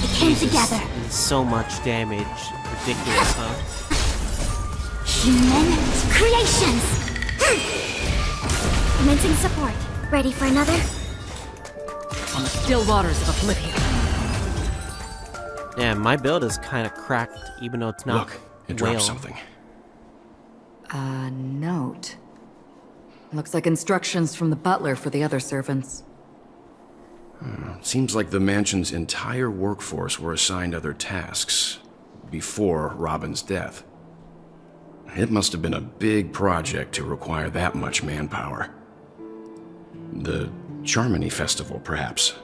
It came together. So much damage. Ridiculous, huh? Human creations. Commencing support. Ready for another? On the still waters of oblivion. Yeah, my build is kind of cracked, even though it's not. Look, it dropped something. A note. Looks like instructions from the butler for the other servants. Seems like the mansion's entire workforce were assigned other tasks before Robin's death. It must have been a big project to require that much manpower. The Charmony Festival, perhaps.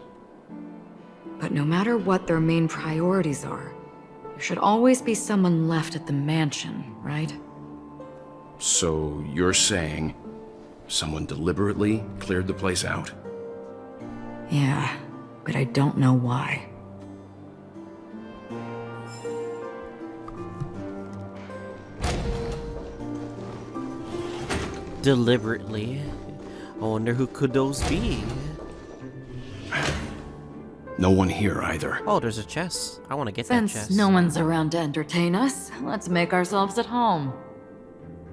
But no matter what their main priorities are, there should always be someone left at the mansion, right? So you're saying someone deliberately cleared the place out? Yeah, but I don't know why. Deliberately. I wonder who could those be? No one here either. Oh, there's a chest. I want to get that Since chest. no one's around to entertain us, let's make ourselves at home.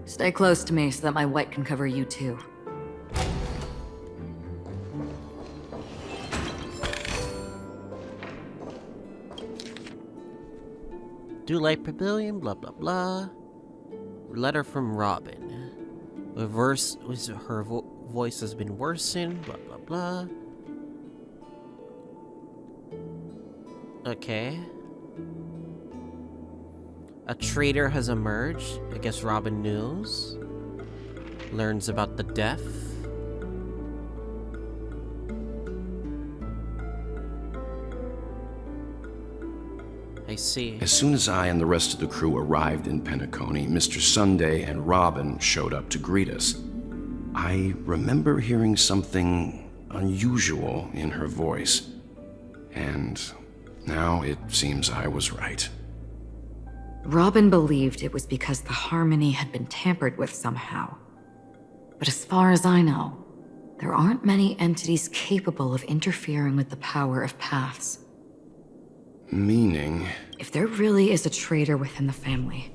Stay close to me so that my white can cover you too. Do light pavilion, blah blah blah. Letter from Robin. Her voice has been worsened, blah blah blah. Okay. A traitor has emerged. I guess Robin knows. Learns about the death. I see. As soon as I and the rest of the crew arrived in Penacony, Mr. Sunday and Robin showed up to greet us. I remember hearing something unusual in her voice. And now it seems I was right. Robin believed it was because the harmony had been tampered with somehow. But as far as I know, there aren't many entities capable of interfering with the power of paths. Meaning? If there really is a traitor within the family,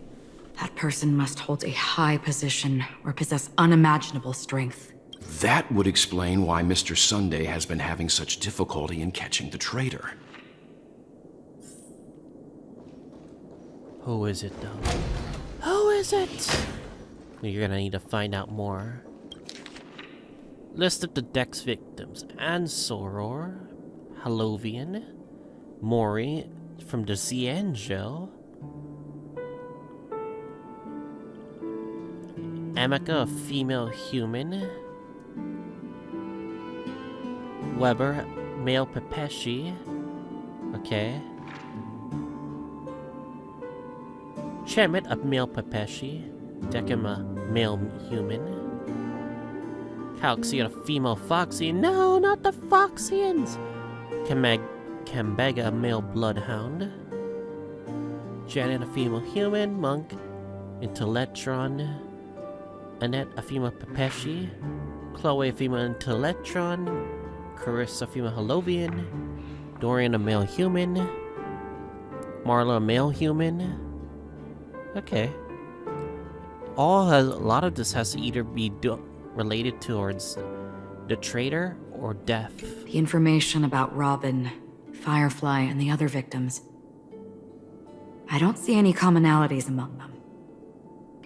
that person must hold a high position or possess unimaginable strength. That would explain why Mr. Sunday has been having such difficulty in catching the traitor. Who is it, though? Who is it? You're gonna need to find out more. List of the Dex victims. Ansoror, Halovian, Mori from the Sea Angel, Amika, a female human, Weber, male Pepeshi, okay, Chemet, a male Pepeshi, Decima, male human, Calxian, a female Foxian, no, not the Foxians, Kambega, a male bloodhound, Janet, a female human, Monk, Intellectron, Annette, a female Pepeshi, Chloe, a female Intellectron, Carissa, a female Halovian, Dorian, a male human, Marla, a male human. Okay. A lot of this has to either be related towards The traitor or death? The information about Robin, Firefly, and the other victims. I don't see any commonalities among them.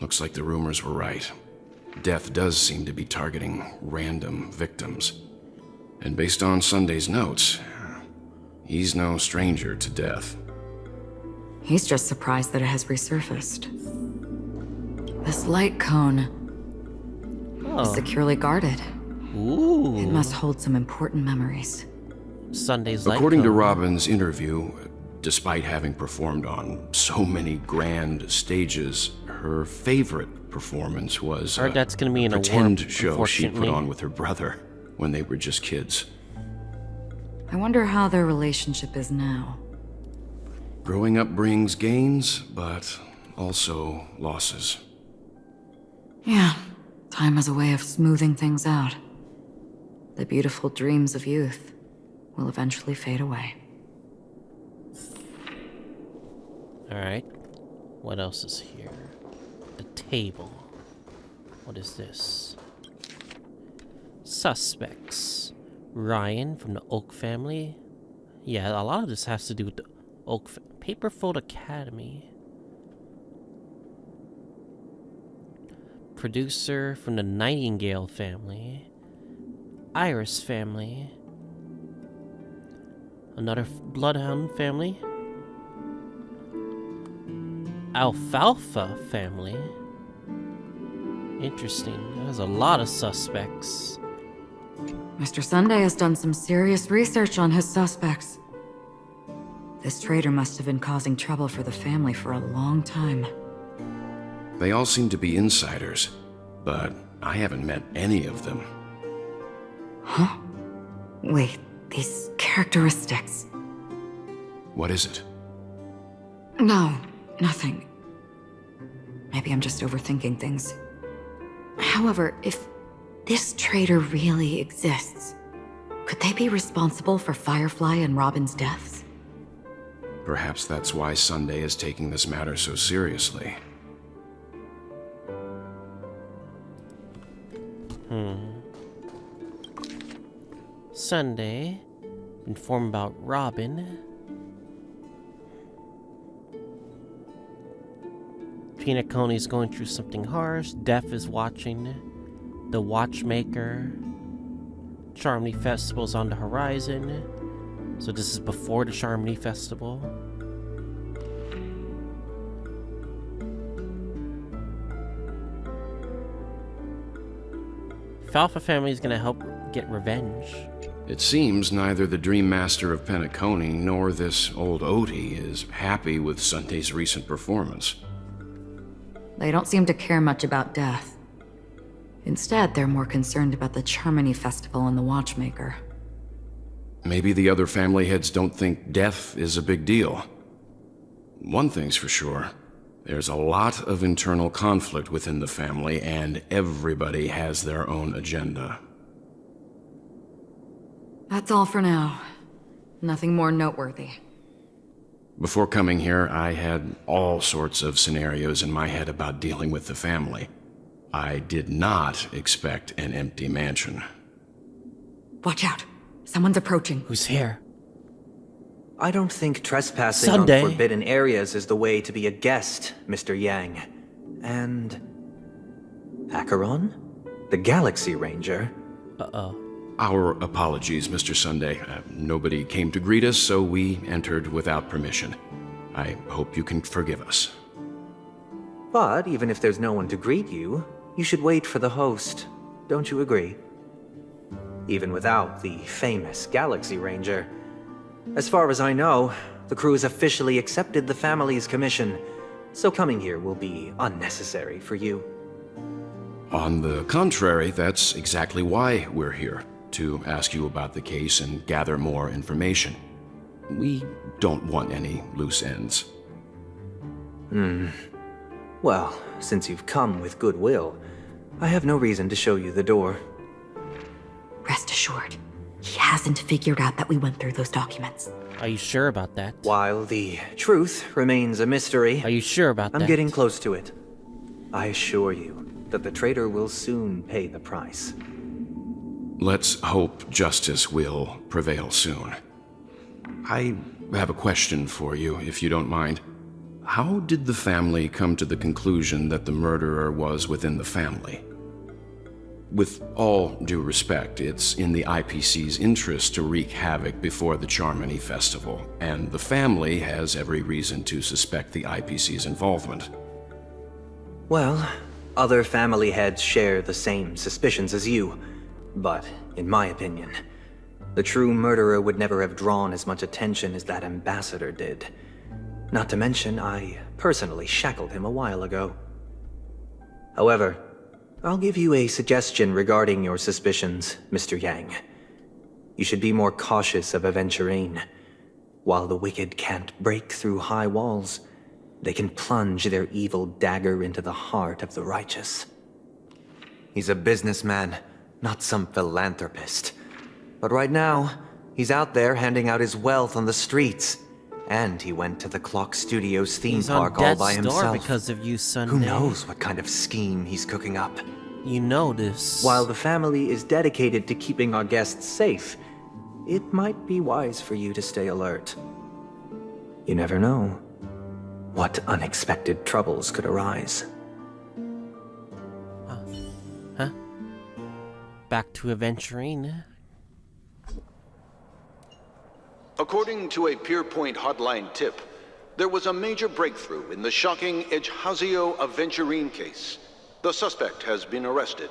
Looks like the rumors were right. Death does seem to be targeting random victims. And based on Sunday's notes, he's no stranger to death. He's just surprised that it has resurfaced. This light cone is securely guarded. Ooh. It must hold some important memories. Sunday's light According to cone. Robin's interview, despite having performed on so many grand stages, her favorite performance was Heard that's gonna be in a pretend warp, show she put unfortunately. on with her brother when they were just kids. I wonder how their relationship is now. Growing up brings gains, but also losses. Yeah, time has a way of smoothing things out. The beautiful dreams of youth will eventually fade away. Alright. What else is here? The table. What is this? Suspects. Ryan from the Oak family. Yeah, a lot of this has to do with the Oak Paperfold Academy. Producer from the Nightingale family. Iris family. Another Bloodhound family. Alfalfa family. Interesting. There's a lot of suspects. Mr. Sunday has done some serious research on his suspects. This traitor must have been causing trouble for the family for a long time. They all seem to be insiders, but I haven't met any of them. Huh? Wait, these characteristics. What is it? No, nothing. Maybe I'm just overthinking things. However, if this traitor really exists, could they be responsible for Firefly and Robin's deaths? Perhaps that's why Sunday is taking this matter so seriously. Sunday. Inform about Robin. Penacony's going through something harsh. Death is watching. The Watchmaker. Charmony Festival's on the horizon. So this is before the Charmony Festival. Alfalfa family is gonna help get revenge. It seems neither the Dream Master of Penacony nor this old Odie is happy with Sunday's recent performance. They don't seem to care much about death. Instead, they're more concerned about the Charmony Festival and the Watchmaker. Maybe the other family heads don't think death is a big deal. One thing's for sure. There's a lot of internal conflict within the family, and everybody has their own agenda. That's all for now. Nothing more noteworthy. Before coming here, I had all sorts of scenarios in my head about dealing with the family. I did not expect an empty mansion. Watch out. Someone's approaching. Who's here? I don't think trespassing Sunday. on forbidden areas is the way to be a guest, Mr. Yang. And... Acheron? The Galaxy Ranger? Uh-oh. Our apologies, Mr. Sunday. Nobody came to greet us, so we entered without permission. I hope you can forgive us. But even if there's no one to greet you, you should wait for the host. Don't you agree? Even without the famous Galaxy Ranger. As far as I know, the crew has officially accepted the family's commission, so coming here will be unnecessary for you. On the contrary, that's exactly why we're here, to ask you about the case and gather more information. We don't want any loose ends. Well, since you've come with goodwill, I have no reason to show you the door. Rest assured, he hasn't figured out that we went through those documents. Are you sure about that? While the truth remains a mystery, Are you sure about that? I'm getting close to it. I assure you that the traitor will soon pay the price. let's hope justice will prevail soon. I have a question for you, if you don't mind. How did the family come to the conclusion that the murderer was within the family? With all due respect, it's in the IPC's interest to wreak havoc before the Charmony Festival, and the family has every reason to suspect the IPC's involvement. Well, other family heads share the same suspicions as you, but in my opinion, the true murderer would never have drawn as much attention as that ambassador did. Not to mention, I personally shackled him a while ago. However, I'll give you a suggestion regarding your suspicions, Mr. Yang. You should be more cautious of Aventurine. While the wicked can't break through high walls, they can plunge their evil dagger into the heart of the righteous. He's a businessman, not some philanthropist. But right now, he's out there handing out his wealth on the streets. And he went to the Clock Studios theme park all by himself. Because of you, Sunday. Who knows what kind of scheme he's cooking up? You know this. While the family is dedicated to keeping our guests safe, it might be wise for you to stay alert. You never know what unexpected troubles could arise. Huh? Back to Aventurine. According to a Pierpoint hotline tip, there was a major breakthrough in the shocking Ejhazio Aventurine case. The suspect has been arrested.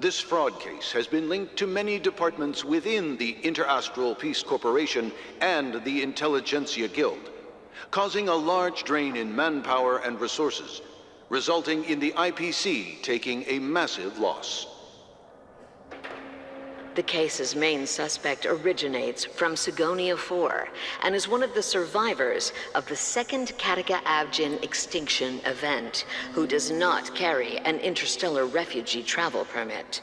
This fraud case has been linked to many departments within the Interastral Peace Corporation and the Intelligentsia Guild, causing a large drain in manpower and resources, resulting in the IPC taking a massive loss. The case's main suspect originates from Sigonia 4 and is one of the survivors of the second Kataka Abjin extinction event, who does not carry an interstellar refugee travel permit.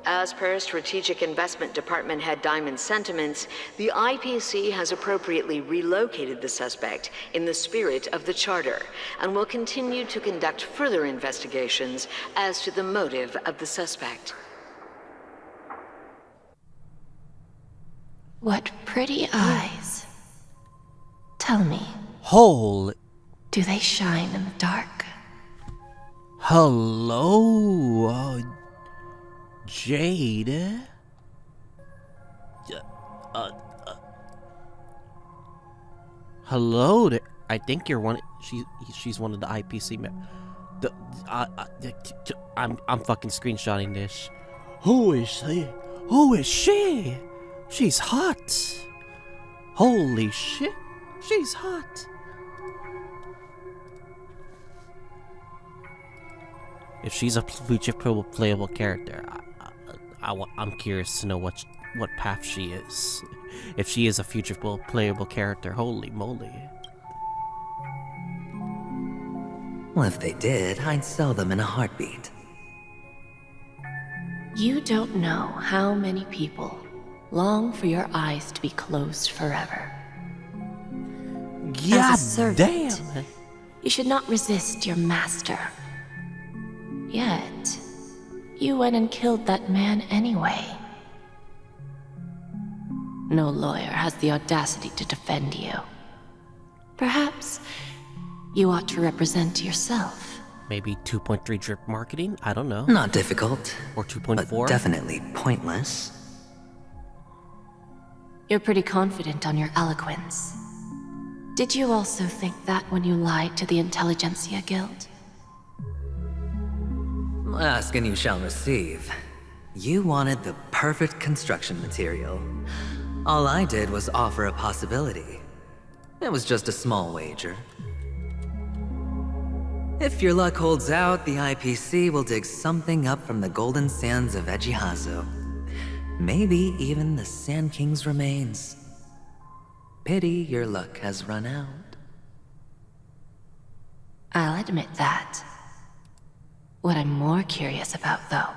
As per Strategic Investment Department Head Diamond's sentiments, the IPC has appropriately relocated the suspect in the spirit of the Charter and will continue to conduct further investigations as to the motive of the suspect. What pretty eyes. Tell me. Holy. Do they shine in the dark? Hello, Jade. Hello there. I think you're one. She's one of the IPC I'm fucking screenshotting this. Who is she? Who is she? She's hot. Holy shit. She's hot. If she's a future playable character, I'm curious to know what path she is. If she is a future playable character, holy moly. Well, if they did, I'd sell them in a heartbeat. You don't know how many people long for your eyes to be closed forever. God As a servant, damn. you should not resist your master. Yet, you went and killed that man anyway. No lawyer has the audacity to defend you. Perhaps you ought to represent yourself. Maybe 2.3 drip marketing? I don't know. Not difficult. Or 2.4? But definitely pointless. You're pretty confident on your eloquence. Did you also think that when you lied to the Intelligentsia Guild? Ask and you shall receive. You wanted the perfect construction material. All I did was offer a possibility. It was just a small wager. If your luck holds out, the IPC will dig something up from the golden sands of Ejhazio. Maybe even the Sand King's remains. Pity your luck has run out. I'll admit that. What I'm more curious about, though,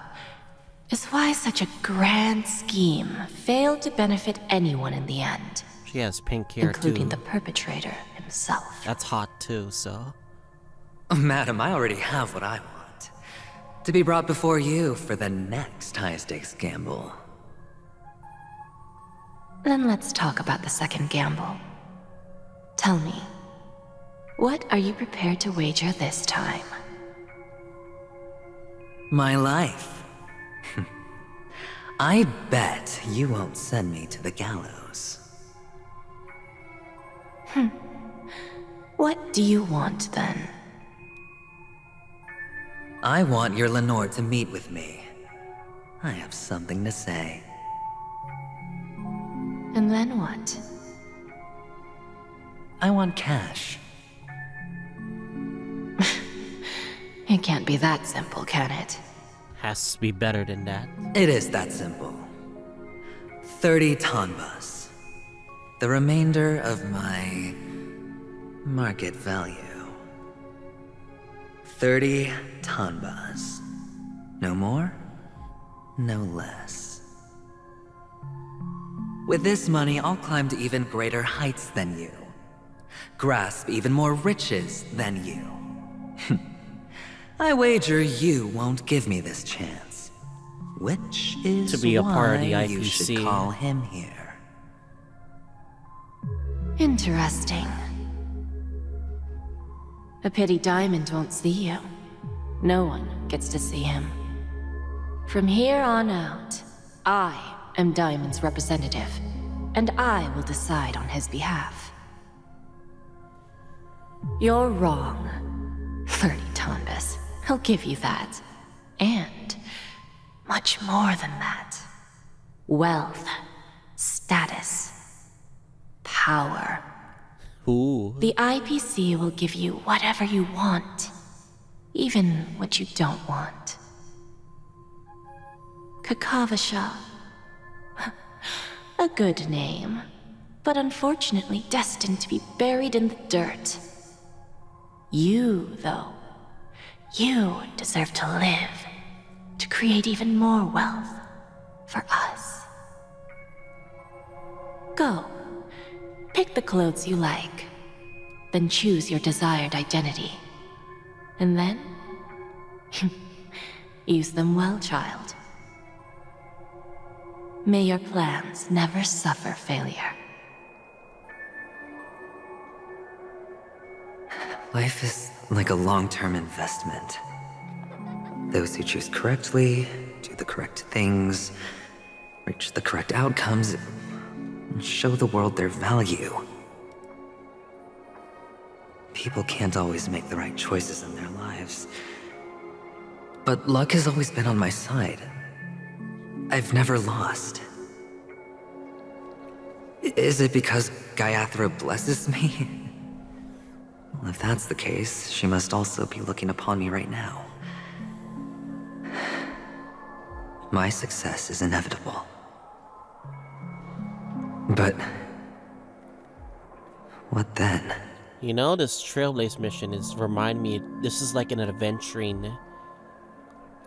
is why such a grand scheme failed to benefit anyone in the end. She has pink hair, including too. the perpetrator himself. That's hot, too, so... Madam, I already have what I want. To be brought before you for the next high-stakes gamble. Then let's talk about the second gamble. Tell me, what are you prepared to wager this time? My life. I bet you won't send me to the gallows. What do you want, then? I want your Lenore to meet with me. I have something to say. And then what? I want cash. It can't be that simple, can it? Has to be better than that. It is that simple. 30 tanbas. The remainder of my market value. 30 tanbas. No more, no less. With this money, I'll climb to even greater heights than you. Grasp even more riches than you. I wager you won't give me this chance. Which is to be a part of the why IPC. You should call him here. Interesting. A pity Diamond won't see you. No one gets to see him. From here on out, I am Diamond's representative, and I will decide on his behalf. You're wrong. 30 tanbas. I'll give you that. And much more than that. Wealth, status, power. Ooh. The IPC will give you whatever you want, even what you don't want. Kakavasha. A good name, but unfortunately destined to be buried in the dirt. You, though, you deserve to live, to create even more wealth for us. Go. Pick the clothes you like, then choose your desired identity. And then, use them well, child. May your plans never suffer failure. Life is like a long-term investment. Those who choose correctly, do the correct things, reach the correct outcomes, and show the world their value. People can't always make the right choices in their lives. But luck has always been on my side. I've never lost. Is it because Gallagher blesses me? Well, if that's the case, she must also be looking upon me right now. My success is inevitable. But what then? You know, this Trailblaze mission is remind me. This is like an Aventurine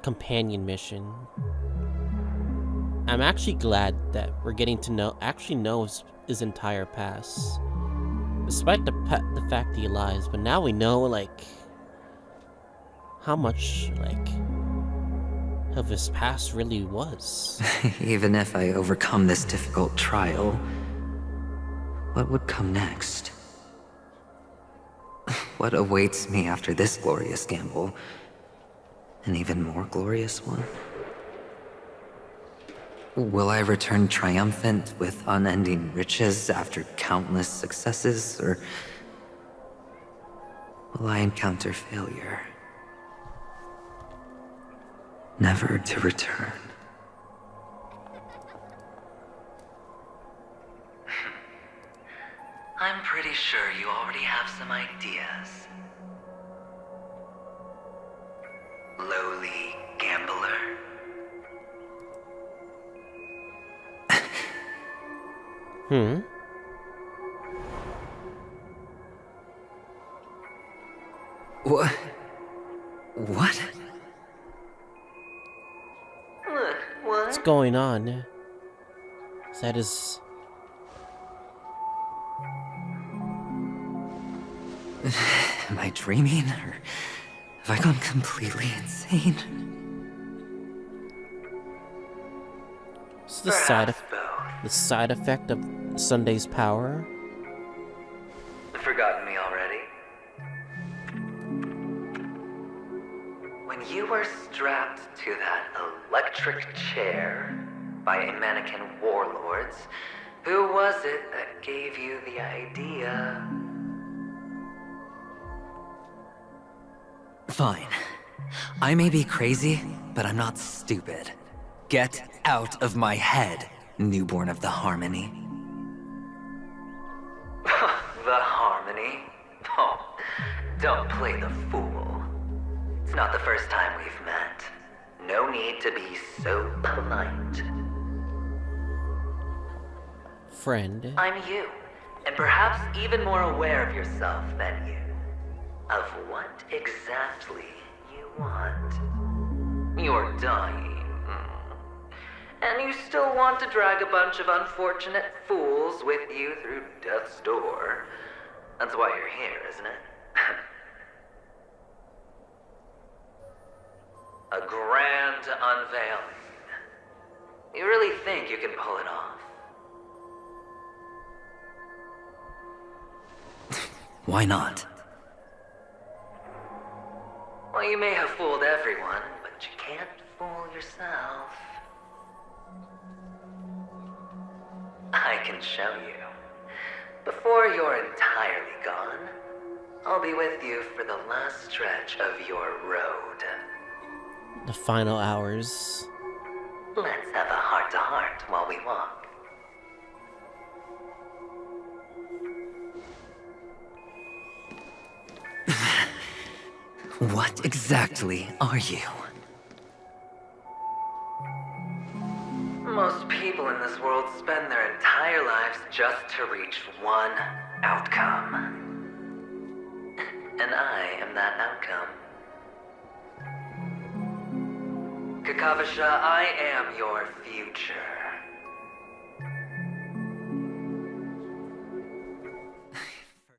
companion mission. I'm actually glad that we're getting to know his entire past, despite the fact that he lies. But now we know like how much like of his past really was. Even if I overcome this difficult trial, what would come next? What awaits me after this glorious gamble? An even more glorious one? Will I return triumphant with unending riches after countless successes, or will I encounter failure? Never to return. I'm pretty sure you already have some ideas. Lowly gambler. What? What? What's going on? That is. Am I dreaming, or have I gone completely insane? What's the side effect of Sunday's power? Forgotten me already? When you were strapped to that electric chair by a mannequin warlords, who was it that gave you the idea? Fine. I may be crazy, but I'm not stupid. Get out of my head, newborn of the Harmony. The Harmony? Oh, don't play the fool. It's not the first time we've met. No need to be so polite. Friend. I'm you, and perhaps even more aware of yourself than you. Of what exactly you want. You're dying. And you still want to drag a bunch of unfortunate fools with you through death's door. That's why you're here, isn't it? A grand unveiling. You really think you can pull it off? Why not? Well, you may have fooled everyone, but you can't fool yourself. I can show you. Before you're entirely gone, I'll be with you for the last stretch of your road. The final hours. Let's have a heart-to-heart while we walk. What exactly are you? Most people in this world spend their entire lives just to reach one outcome. And I am that outcome. Kakavasha, I am your future.